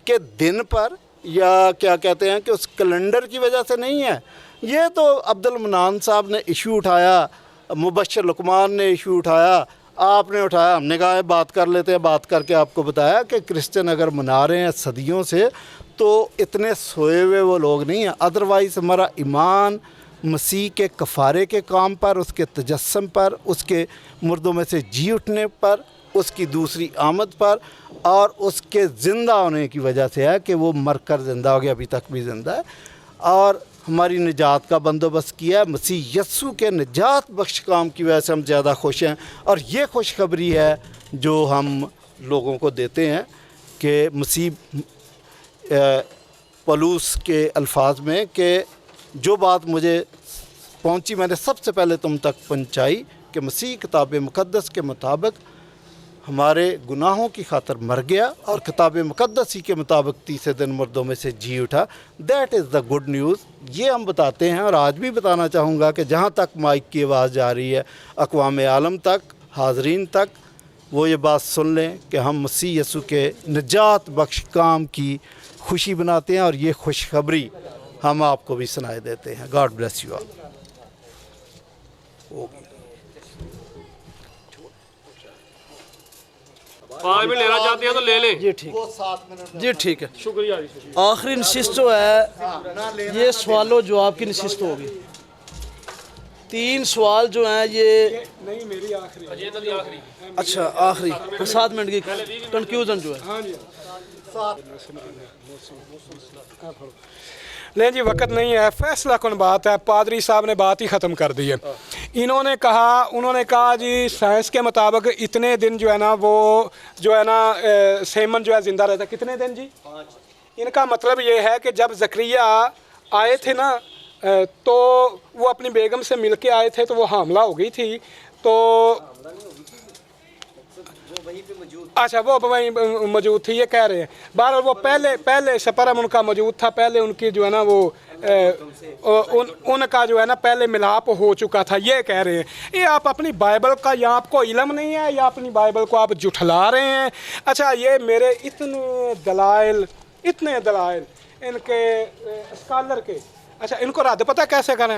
के दिन पर या क्या कहते हैं कि उस कैलेंडर की वजह से नहीं है। ये तो अब्दुल मनान साहब ने इशू उठाया, मुबशर लुकमान ने इशू उठाया, आपने उठाया, हमने कहा बात कर लेते हैं। बात करके आपको बताया कि क्रिश्चियन अगर मना रहे हैं सदियों से तो इतने सोए हुए वो लोग नहीं हैं। अदरवाइज़ हमारा ईमान मसीह के कफ़ारे के काम पर, उसके तजस्सम पर, उसके मुर्दों में से जी उठने पर, उसकी दूसरी आमद पर और उसके ज़िंदा होने की वजह से है कि वो मर कर ज़िंदा हो गया, अभी तक भी ज़िंदा है। और हमारी निजात का बंदोबस्त किया है। मसीह यस्सु के निजात बख्श काम की वजह से हम ज़्यादा खुश हैं। और ये खुशखबरी है जो हम लोगों को देते हैं कि मसीह पलूस के अल्फाज में कि जो बात मुझे पहुंची मैंने सबसे पहले तुम तक पहुंचाई कि मसीह किताब मुक़द्दस के मुताबिक हमारे गुनाहों की खातर मर गया और किताब मुक़द्दस ही के मुताबिक तीसरे दिन मुर्दों में से जी उठा। That is the good news. ये हम बताते हैं और आज भी बताना चाहूँगा कि जहाँ तक माइक की आवाज़ जा रही है अक़वाम आलम तक, हाज़रीन तक, वो ये बात सुन लें कि हम मसीह यसु के निजात बख्श काम की खुशी बनाते हैं और ये खुशखबरी हम आपको भी सुनाए देते हैं। God bless you all. पाँच मिनट लेना चाहते हैं तो ले लें। जी ठीक, जी ठीक है, शुक्रिया। आखिरी नशिस्त जो है ये सवालों जवाब की नशिस्त होगी। 3 सवाल जो हैं ये नहीं मेरी आखिरी। अच्छा आखिरी 7 मिनट की कंक्लूजन जो है। नहीं जी वक्त नहीं है, फैसला कौन बात है। पादरी साहब ने बात ही ख़त्म कर दी है। उन्होंने कहा जी साइंस के मुताबिक इतने दिन जो है ना वो जो है ना सेमन जो है ज़िंदा रहता है। कितने दिन जी? 5। इनका मतलब ये है कि जब ज़करिया आए थे ना तो वो अपनी बेगम से मिल के आए थे तो वो हामला हो गई थी। तो अच्छा वो वहीं मौजूद थी, ये कह रहे हैं। बहरहाल वो पहले सपरम उनका मौजूद था, पहले उनकी जो है ना वो उनका जो है ना पहले मिलाप हो चुका था, ये कह रहे हैं। ये आप अपनी बाइबल का या आपको इल्म नहीं है या अपनी बाइबल को आप जुठला रहे हैं। अच्छा ये मेरे इतने दलाइल इनके स्कॉलर के, अच्छा इनको रद्द पता कैसे करें?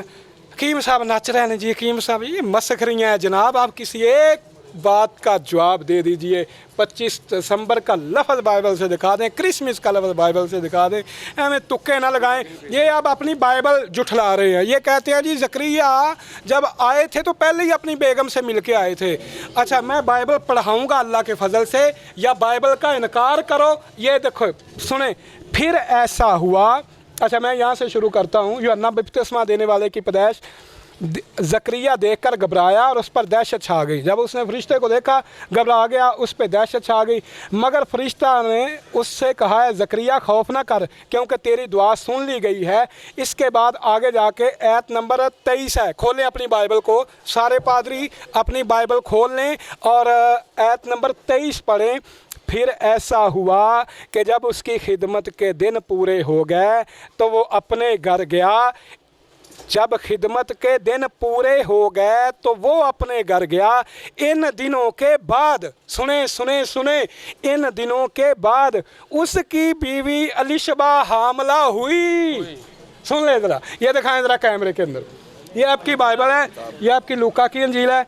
हकीम साहब नच रहे हैं जी, हकीम साहब ये मसखरियाँ हैं जनाब। आप किसी एक बात का जवाब दे दीजिए। 25 दिसंबर का लफ्ज़ बाइबल से दिखा दें, क्रिसमस का लफ्ज़ बाइबल से दिखा दें, हमें तुक्के ना लगाएं। ये आप अपनी बाइबल जुठला रहे हैं। ये कहते हैं जी ज़करिया जब आए थे तो पहले ही अपनी बेगम से मिल के आए थे। अच्छा मैं बाइबल पढ़ाऊँगा अल्लाह के फजल से या बाइबल का इनकार करो। ये देखो सुने, फिर ऐसा हुआ। अच्छा मैं यहाँ से शुरू करता हूँ। यूहन्ना बपतिस्मा देने वाले की पैदाइश ज़करिया देखकर घबराया और उस पर दहशत छा गई। जब उसने फरिश्ते को देखा घबरा गया, उस पर दहशत छा गई। मगर फरिश्ता ने उससे कहा है ज़करिया खौफ ना कर क्योंकि तेरी दुआ सुन ली गई है। इसके बाद आगे जाके आयत नंबर 23 है। खोलें अपनी बाइबल को, सारे पादरी अपनी बाइबल खोल लें और आयत नंबर 23 पढ़ें। फिर ऐसा हुआ कि जब उसकी खिदमत के दिन पूरे हो गए तो वो अपने घर गया। जब खिदमत के दिन पूरे हो गए तो वो अपने घर गया। इन दिनों के बाद सुने इन दिनों के बाद उसकी बीवी अलिशबा हामला हुई। सुन ले ज़रा, ये दिखाएं ज़रा कैमरे के अंदर। ये आपकी बाइबल है, ये आपकी लूका की इंजील है।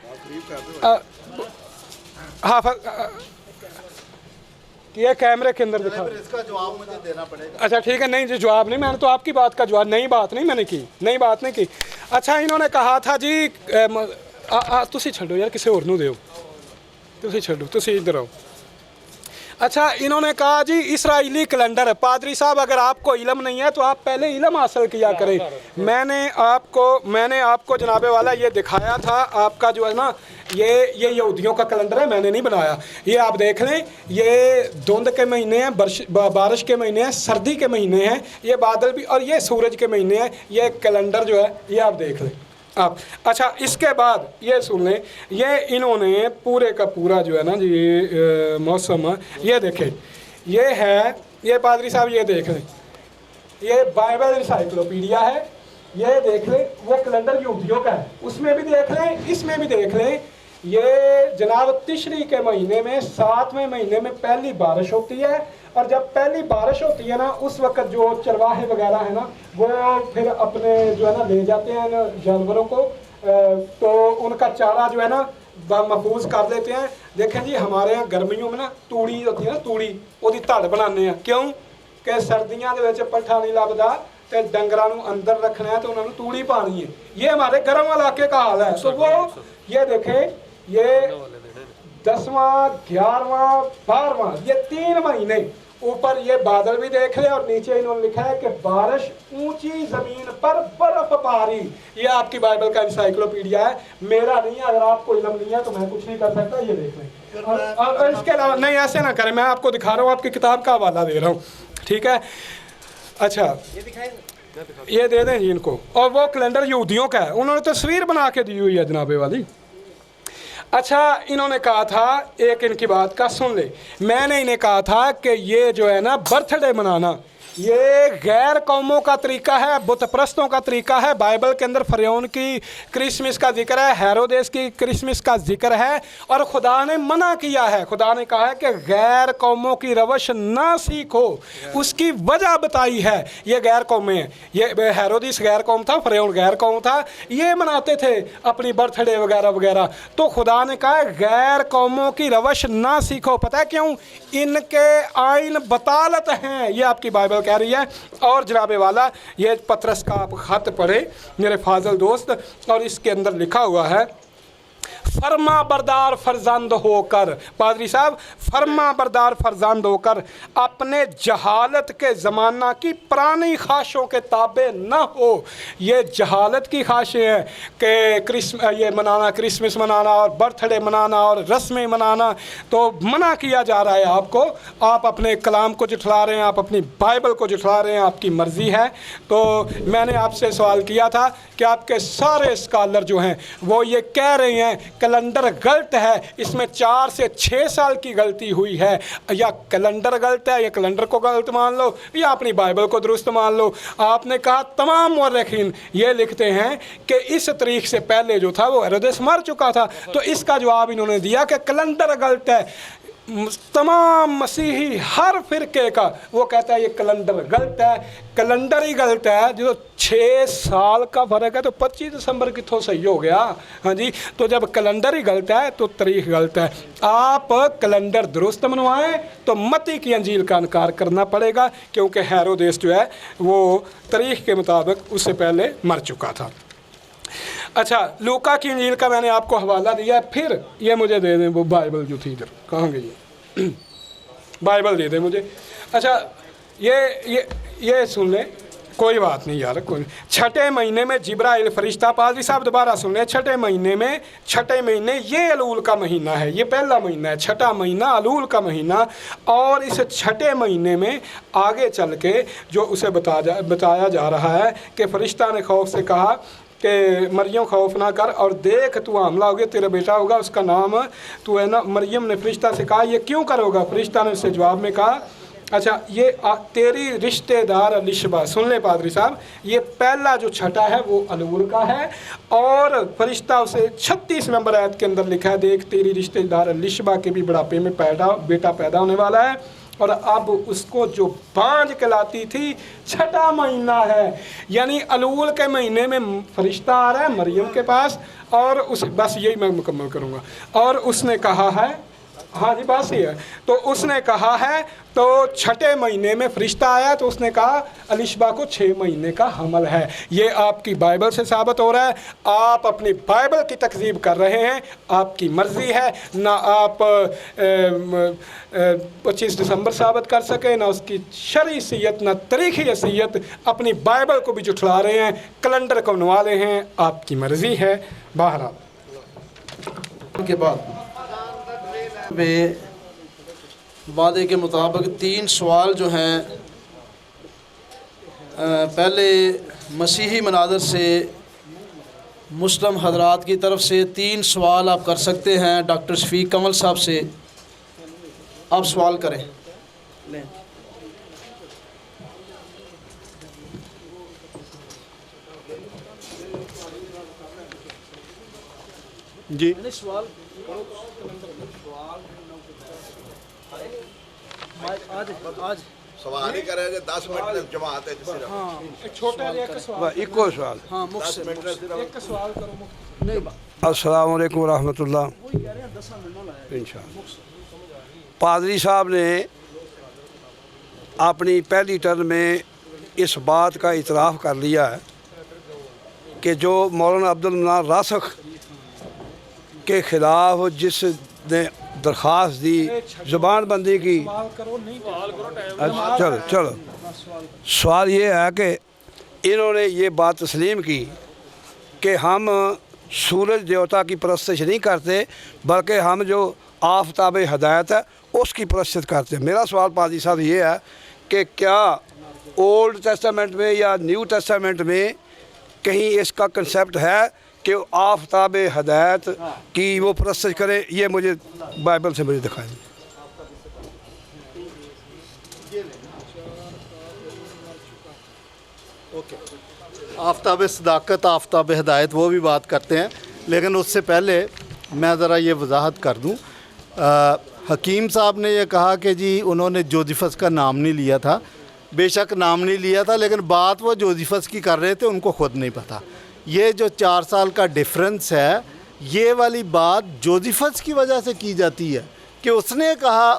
ये कैमरे के अंदर दिखा। इसका जवाब मुझे देना पड़ेगा। अच्छा ठीक है, नहीं जी जवाब नहीं, मैंने तो आपकी बात का जवाब, नई बात नहीं की। अच्छा इन्होंने कहा था जी तुसी छो यार, किसी और नूं दिओ, तुसी छो, तुसी इधर आओ। अच्छा, इन्होंने कहा जी इसराइली कैलेंडर। पादरी साहब, अगर आपको इल्म नहीं है तो आप पहले इल्म हासिल किया करें। मैंने आपको जनाबे वाला ये दिखाया था, आपका जो है ना ये यहूदियों का कैलेंडर है, मैंने नहीं बनाया। ये आप देख लें, ये धुंध के महीने हैं, बारिश के महीने हैं, सर्दी के महीने हैं, ये बादल भी, और ये सूरज के महीने हैं। ये कैलेंडर जो है ये आप देख लें आप। अच्छा, इसके बाद ये सुन लें, ये इन्होंने पूरे का पूरा जो है ना जी मौसम, ये देखें, ये है, ये पादरी साहब ये देख लें, ये बाइबल इंसाइक्लोपीडिया है, ये देख लें, वो कैलेंडर यहूदियों का है, उसमें भी देख लें, इसमें भी देख लें। ये जनाब तिशरी के महीने में 7वें महीने में पहली बारिश होती है, और जब पहली बारिश होती है ना उस वक्त जो चरवाहे वगैरह है ना वो फिर अपने जो है ना ले जाते हैं ना जानवरों को, तो उनका चारा जो है ना महफूज कर लेते हैं। देखें जी, हमारे यहाँ गर्मियों में ना तूड़ी होती है ना, तूड़ी वो धड़ बनाने हैं, क्यों कि सर्दियों के पट्ठा नहीं लगता तो डंगरां नूं अंदर रखना है तो उन्होंने तूड़ी पानी है। ये हमारे गर्म इलाके का हाल है। तो वो ये देखें, ये 10वां 11वां 12वां ये 3 महीने ऊपर ये बादल भी देख ले, और नीचे इन्होंने लिखा है कि बारिश ऊंची जमीन पर बर्फबारी। ये आपकी बाइबल का इंसाइक्लोपीडिया है, मेरा नहीं है। अगर आपको इल्म नहीं है तो मैं कुछ नहीं कर सकता। ये देख लें, और इसके अलावा नहीं, ऐसे ना करें, मैं आपको दिखा रहा हूँ, आपकी किताब का हवाला दे रहा हूँ, ठीक है। अच्छा, ये दे दें जी इनको। और वो कैलेंडर यहूदियों का है, उन्होंने तस्वीर बना के दी हुई है जनाबे वाली। अच्छा, इन्होंने कहा था, एक इनकी बात का सुन ले, मैंने इन्हें कहा था कि ये जो है ना बर्थडे मनाना ये गैर कौमों का तरीका है, बुत परस्तों का तरीका है। बाइबल के अंदर फरौन की क्रिसमस का जिक्र है, हेरोदेस की क्रिसमस का जिक्र है, और खुदा ने मना किया है। खुदा ने कहा है कि गैर कौमों की रवश ना सीखो, उसकी वजह बताई है। ये गैर कौमें हैं, ये हेरोदेस गैर कौम था, फरौन गैर कौम था, ये मनाते थे अपनी बर्थडे वगैरह वगैरह। तो खुदा ने कहा गैर कौमों की रवश ना सीखो। पता है क्यों? इनके आइन बतालत हैं, ये आपकी बाइबल कह रही है। और जनाबे वाला ये पत्रस का आप खत पढ़े मेरे फाजल दोस्त, और इसके अंदर लिखा हुआ है फर्मा बरदार फर्जंद होकर, पादरी साहब, फर्मा बरदार फर्जंद होकर अपने जहालत के ज़माना की पुरानी ख्वाहिशों के ताबे न हो। ये जहालत की ख्वाहिशें हैं कि ये मनाना, क्रिसमस मनाना और बर्थडे मनाना और रस्में मनाना, तो मना किया जा रहा है आपको। आप अपने कलाम को जुठला रहे हैं, आप अपनी बाइबल को जुठला रहे हैं, आपकी मर्ज़ी है। तो मैंने आपसे सवाल किया था कि आपके सारे स्कॉलर जो हैं वो ये कह रहे हैं कैलेंडर गलत है, इसमें 4 से 6 साल की गलती हुई है, या कैलेंडर गलत है, या कैलेंडर को गलत मान लो, या अपनी बाइबल को दुरुस्त मान लो। आपने कहा तमाम मुर्रिखीन ये लिखते हैं कि इस तारीख से पहले जो था वो हेरोदेस मर चुका था। तो इसका जवाब इन्होंने दिया कि कैलेंडर गलत है। तमाम मसीही हर फिरके का वो कहता है ये कैलेंडर गलत है, कैलेंडर ही गलत है। जो 6 साल का फ़र्क है तो 25 दिसंबर कितों सही हो गया? हाँ जी, तो जब कैलेंडर ही गलत है तो तारीख गलत है। आप कैलेंडर दुरुस्त मनवाएं तो मत्ती की अंजील का इनकार करना पड़ेगा, क्योंकि हेरोदेस जो है वो तारीख के मुताबिक उससे पहले मर चुका था। अच्छा, लूका की इंजील का मैंने आपको हवाला दिया है। फिर ये मुझे दे दें वो बाइबल जो थी इधर, कहाँ गई बाइबल दे दें मुझे। अच्छा, ये सुन लें, कोई बात नहीं यार, कोई। 6ठे महीने में जिब्राइल फरिश्ता, पादरी साहब दोबारा सुन लें, 6ठे महीने ये अलूल का महीना है, ये पहला महीना है, 6ठा महीना अलूल का महीना। और इस 6ठे महीने में आगे चल के जो उसे बताया जा रहा है कि फरिश्ता ने खौफ से कहा कि मरियम खौफ ना कर, और देख तू हमला होगा, तेरा बेटा होगा, उसका नाम तू है ना। मरियम ने फरिश्ता से कहा ये क्यों करोगा? फरिश्ता ने उससे जवाब में कहा अच्छा ये तेरी रिश्तेदार अलिशबा। सुन ले पादरी साहब, ये पहला जो 6ठा है वो अलूल का है, और फरिश्ता उसे 36 नंबर आयत के अंदर लिखा है देख तेरी रिश्तेदार अलिशबा के भी बुढ़ापे में बेटा पैदा होने वाला है, और अब उसको जो बांझ कहलाती थी 6ठा महीना है। यानी अलूल के महीने में फरिश्ता आ रहा है मरियम के पास, और उस बस यही मैं मुकम्मल करूँगा। और उसने कहा है हाँ जी बात सही है। तो उसने कहा है, तो छठे महीने में फरिश्ता आया तो उसने कहा अलिशबा को 6 महीने का हमल है। ये आपकी बाइबल से साबित हो रहा है। आप अपनी बाइबल की तकज़ीब कर रहे हैं, आपकी मर्ज़ी है। ना आप 25 दिसंबर साबित कर सके, ना उसकी शरई हैसियत, ना तारीख़ी हैसियत। अपनी बाइबल को भी जुठला रहे हैं, कैलेंडर को बनवा रहे हैं, आपकी मर्ज़ी है। बहरहाल के बाद में वादे के मुताबिक 3 सवाल जो हैं, पहले मसीही मनाज़र से मुस्लिम हजरात की तरफ से 3 सवाल आप कर सकते हैं डॉक्टर शफीक कमल साहब से। आप सवाल करें। लें। जी सवाल आज सवाल ही करेंगे 10 मिनट तक जमात है जिससे छोटा एक सवाल, इको सवाल। हाँ मुख से एक सवाल करो। नहीं अस्सलाम वालेकुम रहमतुल्लाह। इंशाअल्लाह पादरी साहब ने अपनी पहली टर्म में इस बात का इतराफ़ कर लिया है कि जो मौलाना अब्दुल मन्नान रासख के ख़िलाफ़ जिसने दरख्वास्त दी ज़ुबान बंदी की, चलो चलो सवाल ये है कि इन्होंने ये बात तस्लीम की कि हम सूरज देवता की परस्तिश नहीं करते, बल्कि हम जो आफताब हदायत है उसकी परस्तिश करते हैं। मेरा सवाल पादी साहब ये है कि क्या ओल्ड टेस्टामेंट में या न्यू टेस्टामेंट में कहीं इसका कंसेप्ट है कि आफताब हदायत की वो परस्तिश करें? ये मुझे बाइबल से मुझे दिखाएं। आफ्ताब सदाकत, आफ्ताब हिदायत वो भी बात करते हैं, लेकिन उससे पहले मैं ज़रा ये वजाहत कर दूं। हकीम साहब ने ये कहा कि जी उन्होंने जोजिफस का नाम नहीं लिया था। बेशक नाम नहीं लिया था, लेकिन बात वो जोजिफस की कर रहे थे, उनको ख़ुद नहीं पता। ये जो 4 साल का डिफरेंस है, ये वाली बात जोजिफस की वजह से की जाती है कि उसने कहा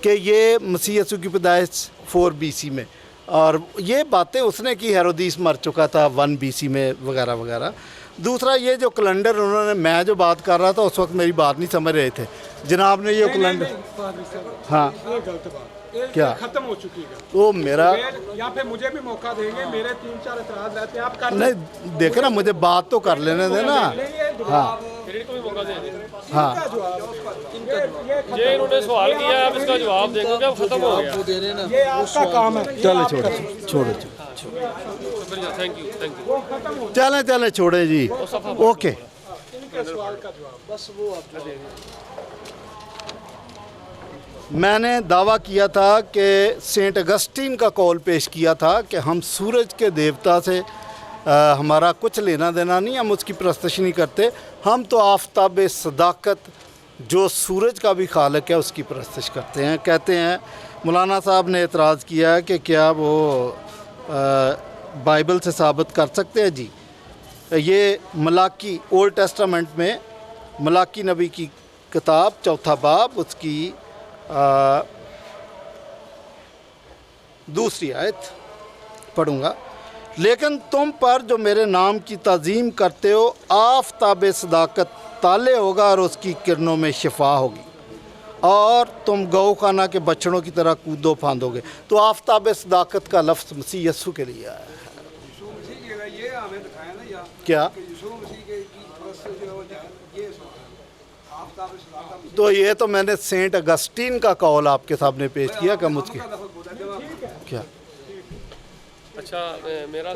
कि ये मसीह यसू की पैदाइश 4 BC में, और ये बातें उसने की, हेरोदीस मर चुका था 1 BC में वगैरह वगैरह। दूसरा ये जो कैलेंडर उन्होंने, मैं जो बात कर रहा था उस वक्त मेरी बात नहीं समझ रहे थे जनाब ने ये कैलेंडर। हाँ ये गलत बात, क्या? खत्म हो चुकी है। तो मेरा या फिर मुझे भी मौका देंगे, मेरे 3-4 एतराज रहते हैं, आप कर नहीं देखे ना, मुझे बात तो कर लेने देना। हाँ हाँ ये इन्होंने सवाल किया है, आप इसका जवाब देंगे क्या? खत्म हो गया। दे रहे हैं ना। ये आपका काम है। चले छोड़े शुक्रिया, थैंक यू। चले छोड़े जी। ओके, सवाल का जवाब बस वो आप मैंने दावा किया था कि सेंट अगस्टीन का कॉल पेश किया था कि हम सूरज के देवता से हमारा कुछ लेना देना नहीं, हम उसकी परस्तिश नहीं करते। हम तो आफ्ताब सदाकत जो सूरज का भी खालक है उसकी परस्तिश करते हैं। कहते हैं मौलाना साहब ने एतराज़ किया है कि क्या वो बाइबल से साबित कर सकते हैं? जी, ये मलाकी ओल्ड टेस्टामेंट में मलाकी नबी की किताब 4था बाब उसकी दूसरी आयत पढ़ूँगा। लेकिन तुम पर जो मेरे नाम की ताज़ीम करते हो, आफताब सदाकत ताले होगा और उसकी किरणों में शिफा होगी, और तुम गौखाना के बछड़ों की तरह कूदो फांदोगे। तो आफताब सदाकत का लफ्ज़ मसीह यस्सु के लिए आया है। क्या? तो ये तो मैंने सेंट अगस्टीन का कॉल आपके सामने पेश किया कि मुझकी क्या? अच्छा, मेरा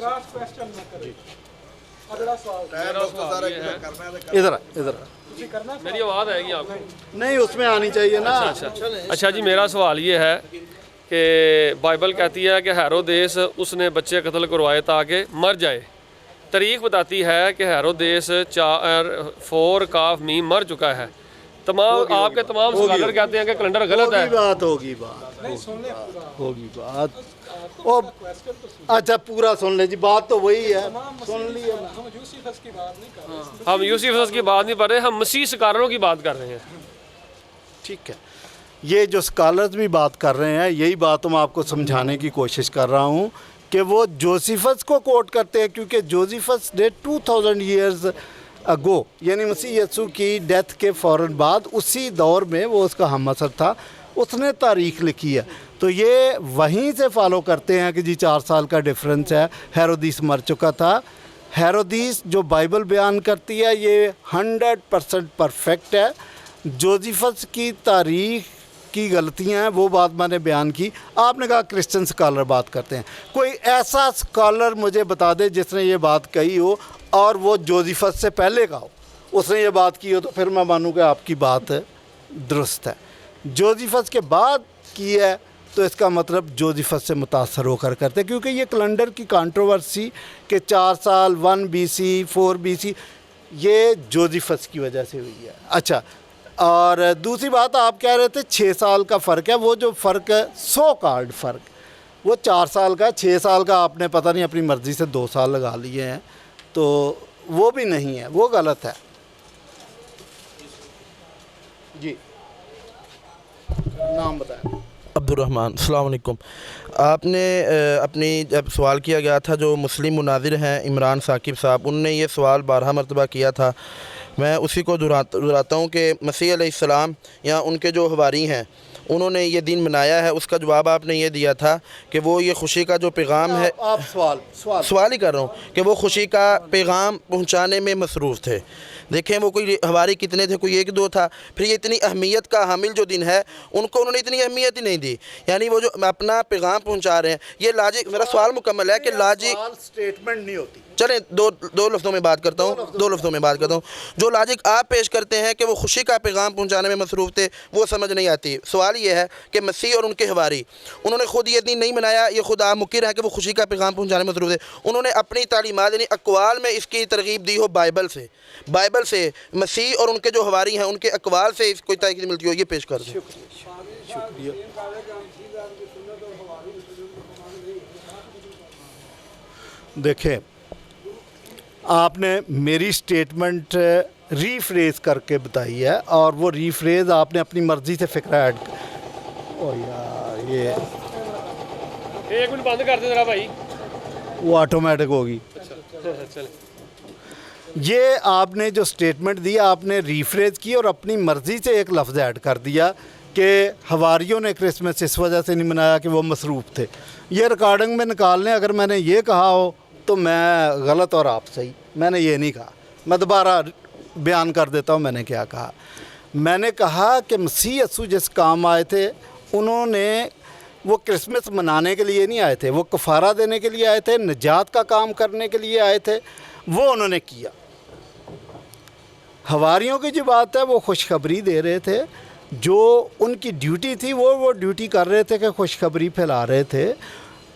इधर मेरी आवाज़ आएगी आपको? नहीं, उसमें आनी चाहिए ना। अच्छा जी, मेरा सवाल ये है कि बाइबल कहती है कि हेरोदेस उसने बच्चे कत्ल करवाए ताकि मर जाए। तारीख बताती है कि हेरोदेस 4 काफ मीम मर चुका है। तमाम आपके तमाम स्कॉलर कहते हैं कि कैलेंडर गलत है। होगी बात। ओ, अच्छा पूरा सुन ले जी, बात तो वही है, सुन ली है। हम यूसुफ की बात नहीं कर रहे, हम मसीह स्कॉलरों की बात कर रहे हैं। ठीक है। ये जो स्कॉलर्स भी बात कर रहे हैं, यही बात मैं आपको समझाने की कोशिश कर रहा हूँ कि वो जोसेफस को कोट करते हैं, क्योंकि जोसेफस ने 2000 ईयर्स अगो यानी मसीह यीशु की डेथ के फ़ौरन बाद उसी दौर में वो उसका हम असर था, उसने तारीख़ लिखी है। तो ये वहीं से फॉलो करते हैं कि जी 4 साल का डिफरेंस है। हेरोदिस मर चुका था। हेरोदिस जो बाइबल बयान करती है ये 100% परफेक्ट है। जोसेफस की तारीख़ की गलतियां हैं, वो बात मैंने बयान की। आपने कहा क्रिश्चियन स्कॉलर बात करते हैं, कोई ऐसा स्कॉलर मुझे बता दे जिसने ये बात कही हो और वो जोसेफस से पहले का हो, उसने ये बात की हो, तो फिर मैं मानूँ कि आपकी बात दुरुस्त है। जोसेफस के बाद की है तो इसका मतलब जोसेफस से मुतासर होकर करते, क्योंकि ये कैलेंडर की कंट्रोवर्सी के 4 साल 1 BC 4 BC ये जोसेफस की वजह से हुई है। अच्छा, और दूसरी बात आप कह रहे थे 6 साल का फ़र्क है। वो जो फ़र्क है सो कॉल्ड फ़र्क, वो 4 साल का, 6 साल का आपने पता नहीं अपनी मर्ज़ी से 2 साल लगा लिए हैं, तो वो भी नहीं है, वो गलत है जी। नाम बताएं। अब्दुर्रहमान। अस्सलाम वालेकुम। आपने अपनी जब सवाल किया गया था, जो मुस्लिम मुनाजिर हैं इमरान साकिब साहब, उनने ये सवाल 12 मरतबा किया था। मैं उसी को दोहराता हूँ कि मसीह अलैहिस्सलाम या उनके जो हवारी हैं उन्होंने ये दिन मनाया है। उसका जवाब आपने ये दिया था कि वो ये खुशी का जो पैगाम है, आप सवाल ही कर रहा हूँ कि वो खुशी का पैगाम पहुँचाने में मसरूफ़ थे। देखें वो कोई हवारी कितने थे, कोई 1-2 था। फिर ये इतनी अहमियत का हामिल जो दिन है उनको उन्होंने इतनी अहमियत ही नहीं दी, यानी वो जो अपना पैगाम पहुँचा रहे हैं। ये लॉजिक, मेरा सवाल मुकम्मल है कि लॉजिक स्टेटमेंट नहीं होती। चलें दो लफ्ज़ों में बात करता हूँ, 2 लफ्ज़ों में बात करता हूँ। जो लॉजिक आप पेश करते हैं कि वो खुशी का पैगाम पहुँचाने में मसरूफ़ थे, वो समझ नहीं आती। सवाल ये है कि मसीह और उनके हवारी, उन्होंने खुद ये दिन नहीं मनाया, ये खुद आप मुकिर है कि वो खुशी का पैगाम पहुँचाने में मसरूफ़ थे। उन्होंने अपनी तालीमात यानी अक़वाल में इसकी तरगीब दी हो बाइबल से मसीह और उनके जो हवारी हैं उनके अक़वाल से कोई ताकीद मिलती हो, ये पेश कर दें। देखें, आपने मेरी स्टेटमेंट रीफ्रेज करके बताई है और वो रीफ्रेज आपने अपनी मर्ज़ी से फ़िक्र ऐड ओ यार, ये 1 मिनट बंद कर दे जरा भाई, वो ऑटोमेटिक होगी। ये आपने जो स्टेटमेंट दी आपने रीफ्रेज की और अपनी मर्ज़ी से एक लफ्ज़ ऐड कर दिया कि हवारियों ने क्रिसमस इस वजह से नहीं मनाया कि वो मसरूफ़ थे। ये रिकॉर्डिंग में निकाल लें, अगर मैंने ये कहा हो तो मैं गलत और आप सही। मैंने ये नहीं कहा, मैं दोबारा बयान कर देता हूँ मैंने क्या कहा। मैंने कहा कि मसीह यीशु जिस काम आए थे, उन्होंने वो क्रिसमस मनाने के लिए नहीं आए थे, वो कफ़ारा देने के लिए आए थे, निजात का काम करने के लिए आए थे, वो उन्होंने किया। हवारियों की जो बात है वो खुशखबरी दे रहे थे, जो उनकी ड्यूटी थी वो ड्यूटी कर रहे थे कि खुशखबरी फैला रहे थे,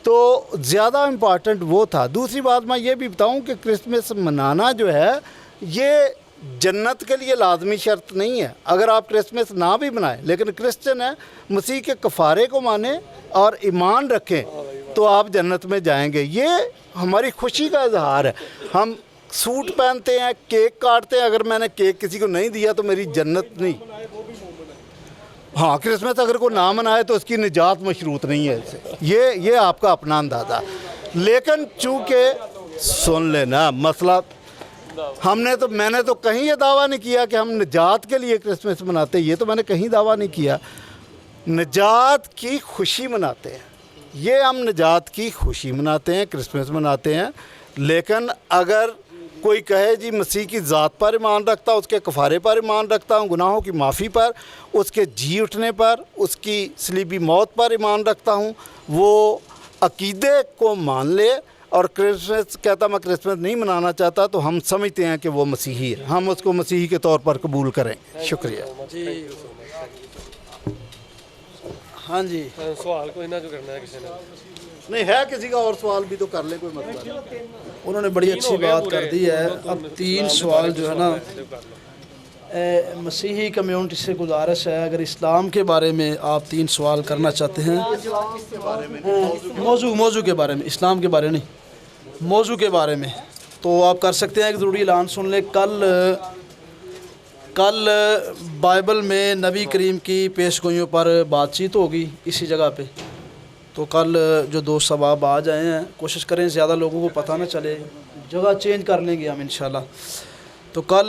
तो ज़्यादा इम्पॉर्टेंट वो था। दूसरी बात मैं ये भी बताऊं कि क्रिसमस मनाना जो है ये जन्नत के लिए लाजमी शर्त नहीं है। अगर आप क्रिसमस ना भी मनाएं लेकिन क्रिश्चियन है, मसीह के कफ़ारे को माने और ईमान रखें तो आप जन्नत में जाएंगे। ये हमारी खुशी का इजहार है। हम सूट पहनते हैं, केक काटते हैं, अगर मैंने केक किसी को नहीं दिया तो मेरी जन्नत नहीं। हाँ, क्रिसमस अगर कोई ना मनाए तो उसकी निजात मशरूत नहीं है इससे। ये आपका अपना अंदाज़ा। लेकिन चूँकि सुन लेना मसला, मैंने तो कहीं ये दावा नहीं किया कि हम निजात के लिए क्रिसमस मनाते, ये तो मैंने कहीं दावा नहीं किया। निजात की खुशी मनाते हैं, ये हम निजात की खुशी मनाते हैं, क्रिसमस मनाते हैं। लेकिन अगर कोई कहे जी मसीह की ज़ात पर ईमान रखता, उसके कफ़ारे पर ईमान रखता हूँ, गुनाहों की माफ़ी पर, उसके जी उठने पर, उसकी सलीबी मौत पर ईमान रखता हूँ, वो अकीदे को मान ले और क्रिसमस कहता मैं क्रिसमस नहीं मनाना चाहता, तो हम समझते हैं कि वो मसीही है, हम उसको मसीही के तौर पर कबूल करें। शुक्रिया जी। हाँ जी, सवाल कोई ना जो करना है किसी ने नहीं है, किसी का और सवाल भी तो कर ले, कोई मसला नहीं। उन्होंने बड़ी अच्छी बात कर दी है। अब 3 सवाल जो है ना, मसीही कम्युनिटी से गुजारिश है अगर इस्लाम के बारे में आप 3 सवाल करना चाहते हैं, मौजू के बारे में, इस्लाम के बारे नहीं, मौजू के बारे में, तो आप कर सकते हैं। एक ज़रूरी ऐलान सुन ले, कल कल बाइबल में नबी करीम की पेशगोइयों पर बातचीत होगी इसी जगह पे। तो कल जो दोस्त सबाब आ जाए हैं, कोशिश करें ज़्यादा लोगों को पता ना चले, जगह चेंज कर लेंगे हम इंशाल्लाह। तो कल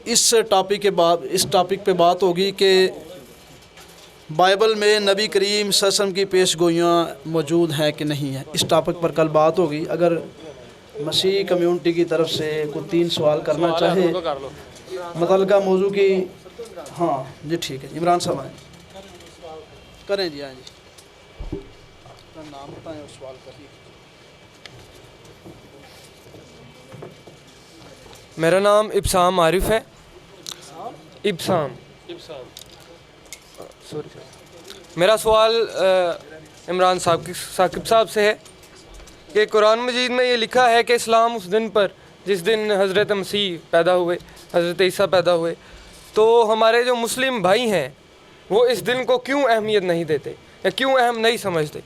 इस टॉपिक पे बात होगी कि बाइबल में नबी करीम सल्लल्लाहु अलैहि वसल्लम की पेशगोइयाँ मौजूद हैं कि नहीं है, इस टॉपिक पर कल बात होगी। अगर मसीह कम्युनिटी की तरफ से कोई 3 सवाल करना चाहे मुतल्लिका मौजू की। हाँ जी ठीक है, इमरान साहब आए करें जी। हाँ जी, अपना नाम बताएं और सवाल करिए। मेरा नाम इब्साम आरिफ है। इब्साम सॉरी मेरा सवाल इमरान साकिब साहब से है कि कुरान मजीद में ये लिखा है कि इस्लाम उस दिन पर जिस दिन हज़रत मसीह पैदा हुए, हज़रत ईसा पैदा हुए, तो हमारे जो मुस्लिम भाई हैं वो इस दिन को क्यों अहमियत नहीं देते या क्यों अहम नहीं समझते?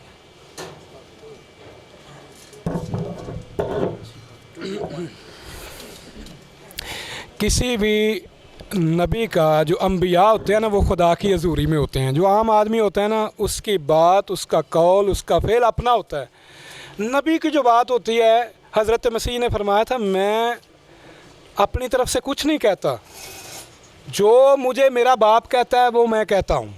किसी भी नबी का जो अम्बिया होते हैं ना, वो खुदा की हजूरी में होते हैं। जो आम आदमी होता है ना, उसकी बात, उसका कौल, उसका फेल अपना होता है। नबी की जो बात होती है, हज़रत मसीह ने फरमाया था, मैं अपनी तरफ से कुछ नहीं कहता, जो मुझे मेरा बाप कहता है वो मैं कहता हूँ।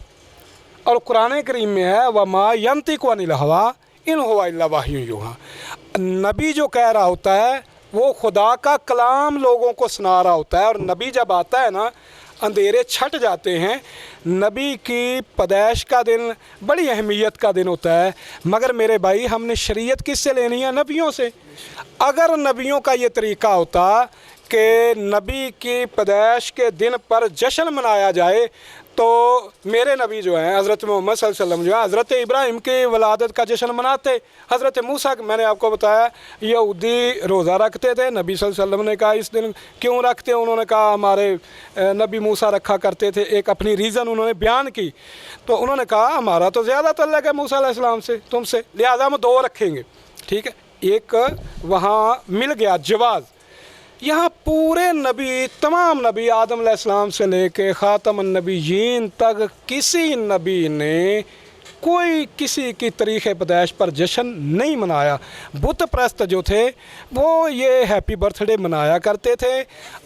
और कुरान करीम में है, वमा यंतिकु अनिल हवा इन हुवा इल्ला वह्युन यूहा। नबी जो कह रहा होता है वो खुदा का कलाम लोगों को सुना रहा होता है। और नबी जब आता है ना, अंधेरे छट जाते हैं। नबी की पैदाइश का दिन बड़ी अहमियत का दिन होता है। मगर मेरे भाई, हमने शरीयत किससे लेनी है? नबियों से। अगर नबियों का ये तरीक़ा होता कि नबी की पैदाइश के दिन पर जश्न मनाया जाए, तो मेरे नबी जो हैं हज़रत मोहम्मद सल्लल्लाहु अलैहि वसल्लम जो है, हज़रत इब्राहिम की वलादत का जश्न मनाते। हज़रत मूसा, मैंने आपको बताया, यहूदी रोज़ा रखते थे। नबी सल्लल्लाहु अलैहि वसल्लम ने कहा इस दिन क्यों रखते? उन्होंने कहा हमारे नबी मूसा रखा करते थे। एक अपनी रीज़न उन्होंने बयान की। तो उन्होंने कहा हमारा तो ज़्यादा तल्लुक़ है मूसा अलैहिस्सलाम से तुमसे, लिहाजा हम 2 रखेंगे। ठीक है, एक वहाँ मिल गया जवाज़। यहाँ पूरे नबी, तमाम नबी आदम अलैहिस्सलाम से लेके ख़ातमुन नबीयीन तक किसी नबी ने कोई किसी की तारीख़ पैदाइश पर जश्न नहीं मनाया। बुत परस्त जो थे वो ये हैप्पी बर्थडे मनाया करते थे।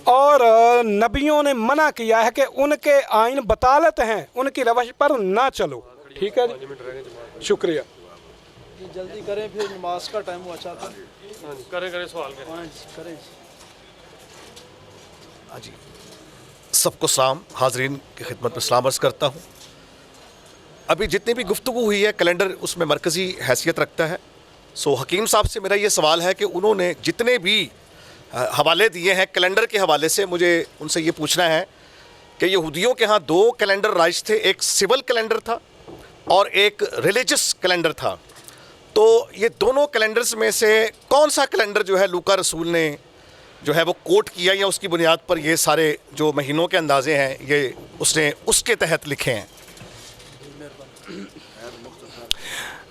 और नबियों ने मना किया है कि उनके आइन बतालत हैं, उनकी रवश पर ना चलो। ठीक है जी, शुक्रिया। जल्दी करें, फिर नमाज का टाइम हुआ चाहता है। करें सवाल करें। हाँ जी, सबको सलाम, हाजरीन की खिदमत में सलाम अर्ज़ करता हूँ। अभी जितनी भी गुफ्तगू हुई है, कैलेंडर उसमें मरकज़ी हैसियत रखता है। सो हकीम साहब से मेरा ये सवाल है कि उन्होंने जितने भी हवाले दिए हैं कैलेंडर के हवाले से, मुझे उनसे ये पूछना है कि यहूदियों के यहाँ 2 कैलेंडर राइज थे, एक सिविल कैलेंडर था और एक रिलीजियस कैलेंडर था। तो ये दोनों कैलेंडर्स में से कौन सा कैलेंडर जो है लूका रसूल ने जो है वो कोट किया, या उसकी बुनियाद पर ये सारे जो महीनों के अंदाजे हैं ये उसने उसके तहत लिखे हैं?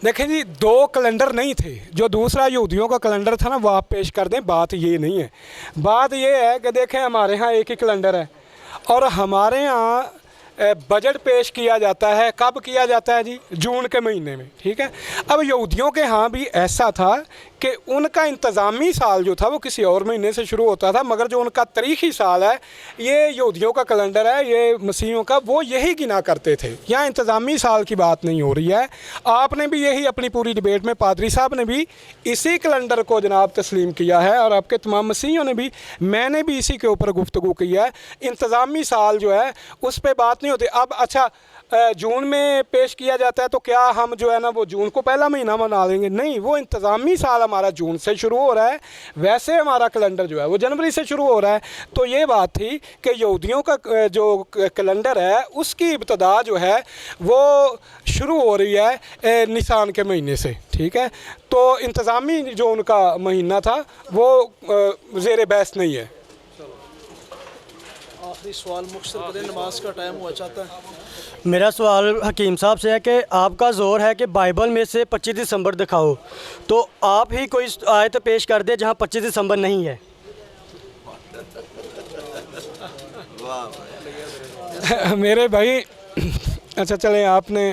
देखें जी, 2 कैलेंडर नहीं थे। जो दूसरा यहूदियों का कैलेंडर था ना, वो आप पेश कर दें। बात ये नहीं है। बात ये है कि देखें, हमारे यहाँ एक ही कैलेंडर है और हमारे यहाँ बजट पेश किया जाता है। कब किया जाता है जी? जून के महीने में। ठीक है। अब यहूदियों के यहाँ भी ऐसा था कि उनका इंतज़ामी साल जो था वो किसी और महीने से शुरू होता था, मगर जो उनका तारीख़ी साल है, ये यहूदियों का कैलेंडर है, ये मसीहियों का, वो यही गिना करते थे। यहाँ इंतज़ामी साल की बात नहीं हो रही है। आपने भी यही अपनी पूरी डिबेट में, पादरी साहब ने भी इसी कैलेंडर को जनाब तस्लीम किया है और आपके तमाम मसीहियों ने भी, मैंने भी इसी के ऊपर गुफ्तगू की है। इंतज़ामी साल जो है उस पर बात नहीं होती। अब अच्छा, जून में पेश किया जाता है तो क्या हम जो है ना वो जून को पहला महीना मना लेंगे? नहीं, वो इंतज़ामी साल हमारा जून से शुरू हो रहा है। वैसे हमारा कैलेंडर जो है वो जनवरी से शुरू हो रहा है। तो ये बात थी कि यहूदियों का जो कैलेंडर है उसकी इब्तदा जो है वो शुरू हो रही है निसान के महीने से। ठीक है। तो इंतज़ामी जो उनका महीना था वो ज़ेर बहस नहीं है। आखिरी सवाल मुख्तसर करें, नमाज का टाइम हुआ चाहता है। मेरा सवाल हकीम साहब से है कि आपका जोर है कि बाइबल में से 25 दिसंबर दिखाओ, तो आप ही कोई आयत पेश कर दे जहां 25 दिसंबर नहीं है। मेरे भाई अच्छा चलें, आपने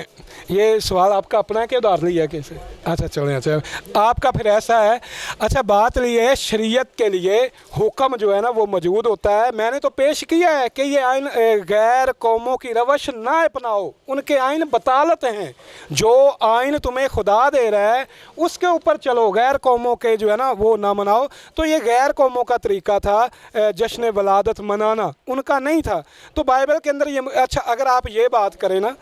ये सवाल आपका अपना है कि उधार लिया है कैसे? अच्छा चलें, अच्छा आपका फिर ऐसा है। अच्छा बात ली है शरीयत के लिए हुक्म जो है ना वो मौजूद होता है। मैंने तो पेश किया है कि ये आइन गैर कौमों की रवश ना अपनाओ, उनके आइन बतालत हैं। जो आइन तुम्हें खुदा दे रहा है उसके ऊपर चलो, गैर कौमों के जो है ना वो ना मनाओ। तो ये गैर कौमों का तरीका था जश्न वलादत मनाना, उनका नहीं था। तो बाइबल के अंदर ये अच्छा अगर आप ये बात करें ना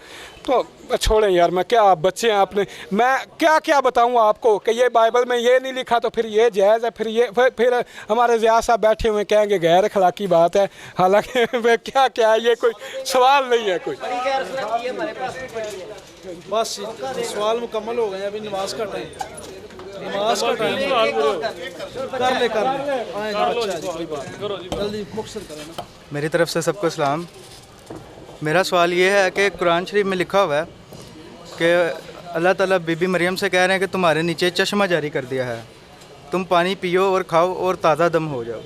तो छोड़ें यार, मैं क्या आप बच्चे हैं आपने, मैं क्या क्या बताऊं आपको कि ये बाइबल में ये नहीं लिखा तो फिर ये जायज़ है, फिर ये फिर हमारे ज़िया साहब बैठे हुए कहेंगे गैर अखलाकी बात है। हालांकि क्या क्या है, ये कोई सवाल नहीं है कोई। बस सवाल मुकम्मल हो गए, अभी नमाज का टाइम, नमाज का टाइम कर ले कोई बात जल्दी मुख्तसर करें ना। मेरी तरफ से सबको सलाम। मेरा सवाल ये है कि कुरान शरीफ में लिखा हुआ है कि अल्लाह ताला बीबी मरियम से कह रहे हैं कि तुम्हारे नीचे चश्मा जारी कर दिया है, तुम पानी पियो और खाओ और ताज़ा दम हो जाओ।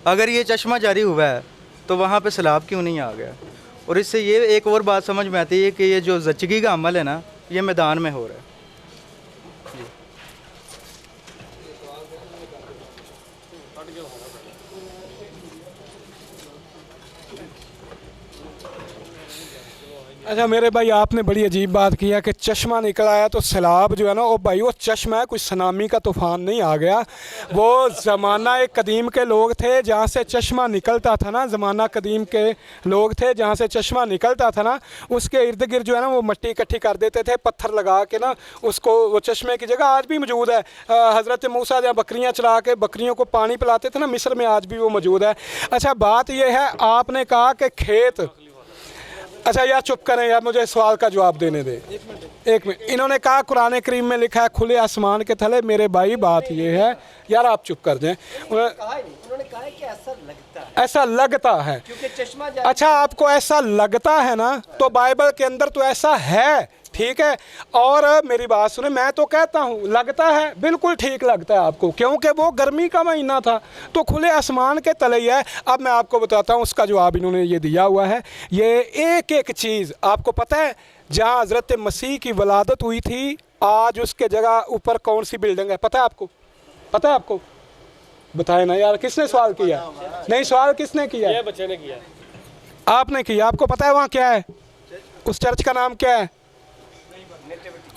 अगर ये चश्मा जारी हुआ है तो वहाँ पे सैलाब क्यों नहीं आ गया? और इससे ये एक और बात समझ में आती है कि ये जो जचगी का अमल है ना, ये मैदान में हो रहा है। अच्छा मेरे भाई आपने बड़ी अजीब बात की है कि चश्मा निकल आया तो सैलाब जो है ना, वो भाई वो चश्मा है, कोई सुनामी का तूफ़ान नहीं आ गया। वो ज़माना एक कदीम के लोग थे जहाँ से चश्मा निकलता था ना, ज़माना कदीम के लोग थे जहाँ से चश्मा निकलता था ना, उसके इर्द गिर्द जो है ना वो मिट्टी इकट्ठी कर देते थे, पत्थर लगा के ना उसको, वो चश्मे की जगह आज भी मौजूद है। हज़रत मूसा जहाँ बकरियाँ चरा के बकरियों को पानी पिलाते थे ना, मिस्र में आज भी वो मौजूद है। अच्छा बात यह है, आपने कहा कि खेत, अच्छा यार चुप करें यार, मुझे सवाल का जवाब देने दे एक मिनट। इन्होंने कहा कुरान करीम में लिखा है खुले आसमान के तले। मेरे भाई बात ये है यार, आप चुप कर दें। उन्होंने कहा है कि ऐसा लगता है क्योंकि चश्मा। अच्छा आपको ऐसा लगता है ना, तो बाइबल के अंदर तो ऐसा है, ठीक है। और मेरी बात सुने, मैं तो कहता हूँ लगता है, बिल्कुल ठीक लगता है आपको, क्योंकि वो गर्मी का महीना था तो खुले आसमान के तले ही है। अब मैं आपको बताता हूँ उसका जवाब इन्होंने ये दिया हुआ है। ये एक एक चीज़ आपको पता है, जहाँ हज़रत मसीह की वलादत हुई थी आज उसके जगह ऊपर कौन सी बिल्डिंग है, पता है आपको? पता है आपको? बताए ना यार, किसने सवाल किया? नहीं सवाल किसने किया? ये बच्चे ने किया, आपने किया। आपको पता है वहाँ क्या है? उस चर्च का नाम क्या है?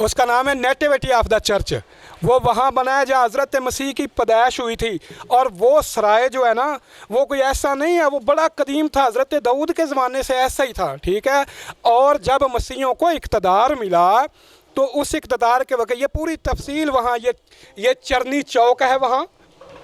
उसका नाम है नेटिविटी ऑफ द चर्च। वो वहाँ बना है जहाँ हज़रत मसीह की पैदाइश हुई थी। और वो सराय जो है ना, वो कोई ऐसा नहीं है, वो बड़ा कदीम था, हज़रत दाऊद के ज़माने से ऐसा ही था, ठीक है। और जब मसीहों को इक़्तिदार मिला तो उस इक़्तिदार के वक्त, ये पूरी तफसील वहाँ, ये चरनी चौक है वहाँ,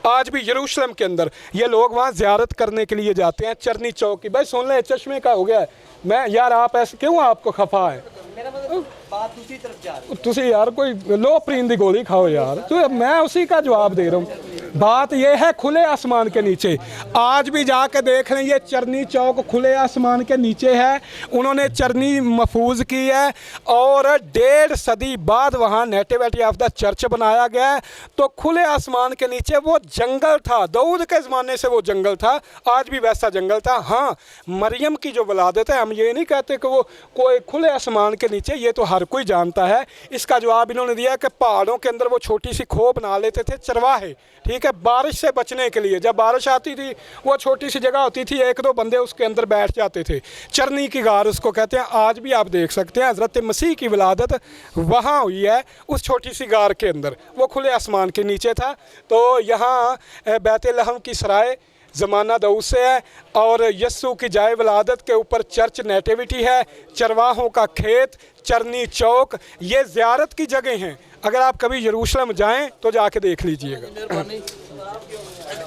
आज भी यरूशलेम के अंदर ये लोग वहाँ ज़ियारत करने के लिए जाते हैं, चरनी चौक की। भाई सुन ले, चश्मे का हो गया है। मैं यार आप ऐसे क्यों, आपको खफा है? मेरा मतलब बात दूसरी तरफ जा रही है। तुसी यार कोई लो प्रीन दी गोली खाओ यार, तो मैं उसी का जवाब दे रहा हूँ। बात यह है खुले आसमान के नीचे, आज भी जाके देख लें, ये चरनी चौक खुले आसमान के नीचे है। उन्होंने चरनी महफूज की है और 1.5 सदी बाद वहाँ नेटिविटी ऑफ द चर्च बनाया गया है। तो खुले आसमान के नीचे वो जंगल था, दाऊद के ज़माने से वो जंगल था, आज भी वैसा जंगल था। हाँ मरियम की जो वलादत है, हम ये नहीं कहते कि वो कोई खुले आसमान के नीचे, ये तो हर कोई जानता है। इसका जवाब इन्होंने दिया कि पहाड़ों के अंदर वो छोटी सी खो बना लेते थे चरवाहे, ठीक है, बारिश से बचने के लिए। जब बारिश आती थी वो छोटी सी जगह होती थी, 1-2 बंदे उसके अंदर बैठ जाते थे, चरनी की गार उसको कहते हैं। आज भी आप देख सकते हैं हज़रत मसीह की विलादत वहाँ हुई है, उस छोटी सी गार के अंदर, वो खुले आसमान के नीचे था। तो यहाँ बैतलहम की सराय ज़माना दाऊद से है और यस्सु की जाए वलादत के ऊपर चर्च नेटिविटी है, चरवाहों का खेत, चरनी चौक, ये ज़ियारत की जगह हैं। अगर आप कभी यरूशलेम जाएं तो जाके देख लीजिएगा।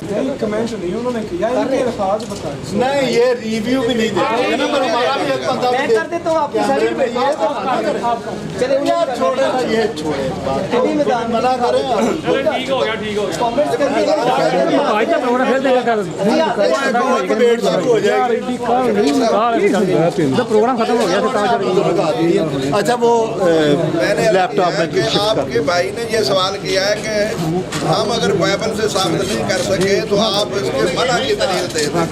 नहीं कमेंट नहीं उन्होंने किया, इनके अल्फाज बताए। नहीं ये रिव्यू भी नहीं देते ना, पर हमारा भी एक बंदा मैं कर देता हूँ आपकी सारी ये चले यार, छोड़े ना, ये छोड़े बात तो मना करें। ठीक हो गया, ठीक हो गया। कमेंट्स करके भाई का प्रोग्राम फिर देगा कर डिबेट शुरू हो जाएगी, तो प्रोग्राम खत्म हो गया। अच्छा वो लैपटॉप में आपके भाई ने ये सवाल किया है कि हम अगर बाइबल से साबित नहीं कर सके तो आप इसके मना की दलील दे दें।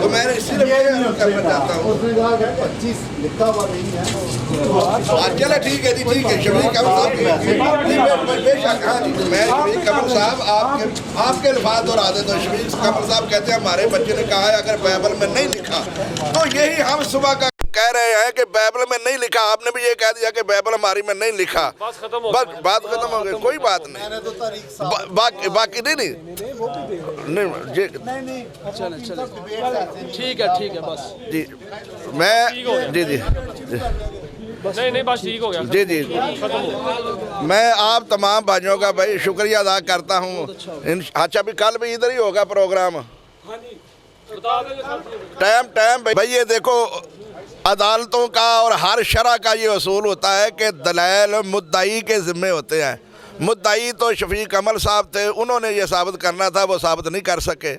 तो मैं इसीलिए ये अर्ज करना चाहता हूँ। उसने कहा कि 25 लिखा हुआ नहीं है। चलो ठीक है जी, ठीक है। शफीक कमल साहब बेशक, हाँ जी, मैं शफीक कमल साहब आपके अल्फाज दोहरा देता हूँ। शफीक कमल साहब कहते हैं हमारे बच्चे ने कहा है अगर बाइबल में नहीं लिखा, तो यही हम सुबह का कह रहे हैं कि बाइबल में नहीं लिखा। आपने भी ये कह दिया कि बाइबल हमारी में नहीं लिखा, बस बात खत्म हो गई, कोई बात नहीं। बाकी नहीं ठीक है बस जी, मैं जी जी नहीं बस ठीक हो गया। जी जी, मैं आप तमाम भाइयों का भाई शुक्रिया अदा करता हूँ। अच्छा, भी कल भी इधर ही होगा प्रोग्राम, टाइम भाई ये देखो, अदालतों का और हर शरह का ये असूल होता है कि दलाइल मुद्दाई के ज़िम्मे होते हैं। मुद्दाई तो शफीक कमल साहब थे, उन्होंने ये साबित करना था, वो साबित नहीं कर सके।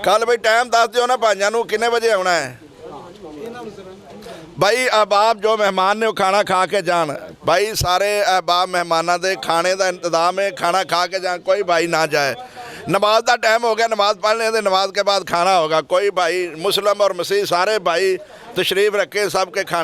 कल भाई टाइम दस दियो ना भाइयों नूं कितने बजे आना है भाई। अहबाब जो मेहमान ने वो खाना खा के जान भाई, सारे अहबाब मेहमानों के खाने का इंतजाम है, खाना खा के जान, कोई भाई ना जाए। नमाज का टाइम हो गया, नमाज पढ़ लें, नमाज के बाद खाना होगा। कोई भाई मुस्लिम और मसीह सारे भाई तशरीफ़ रखे, सब के खाने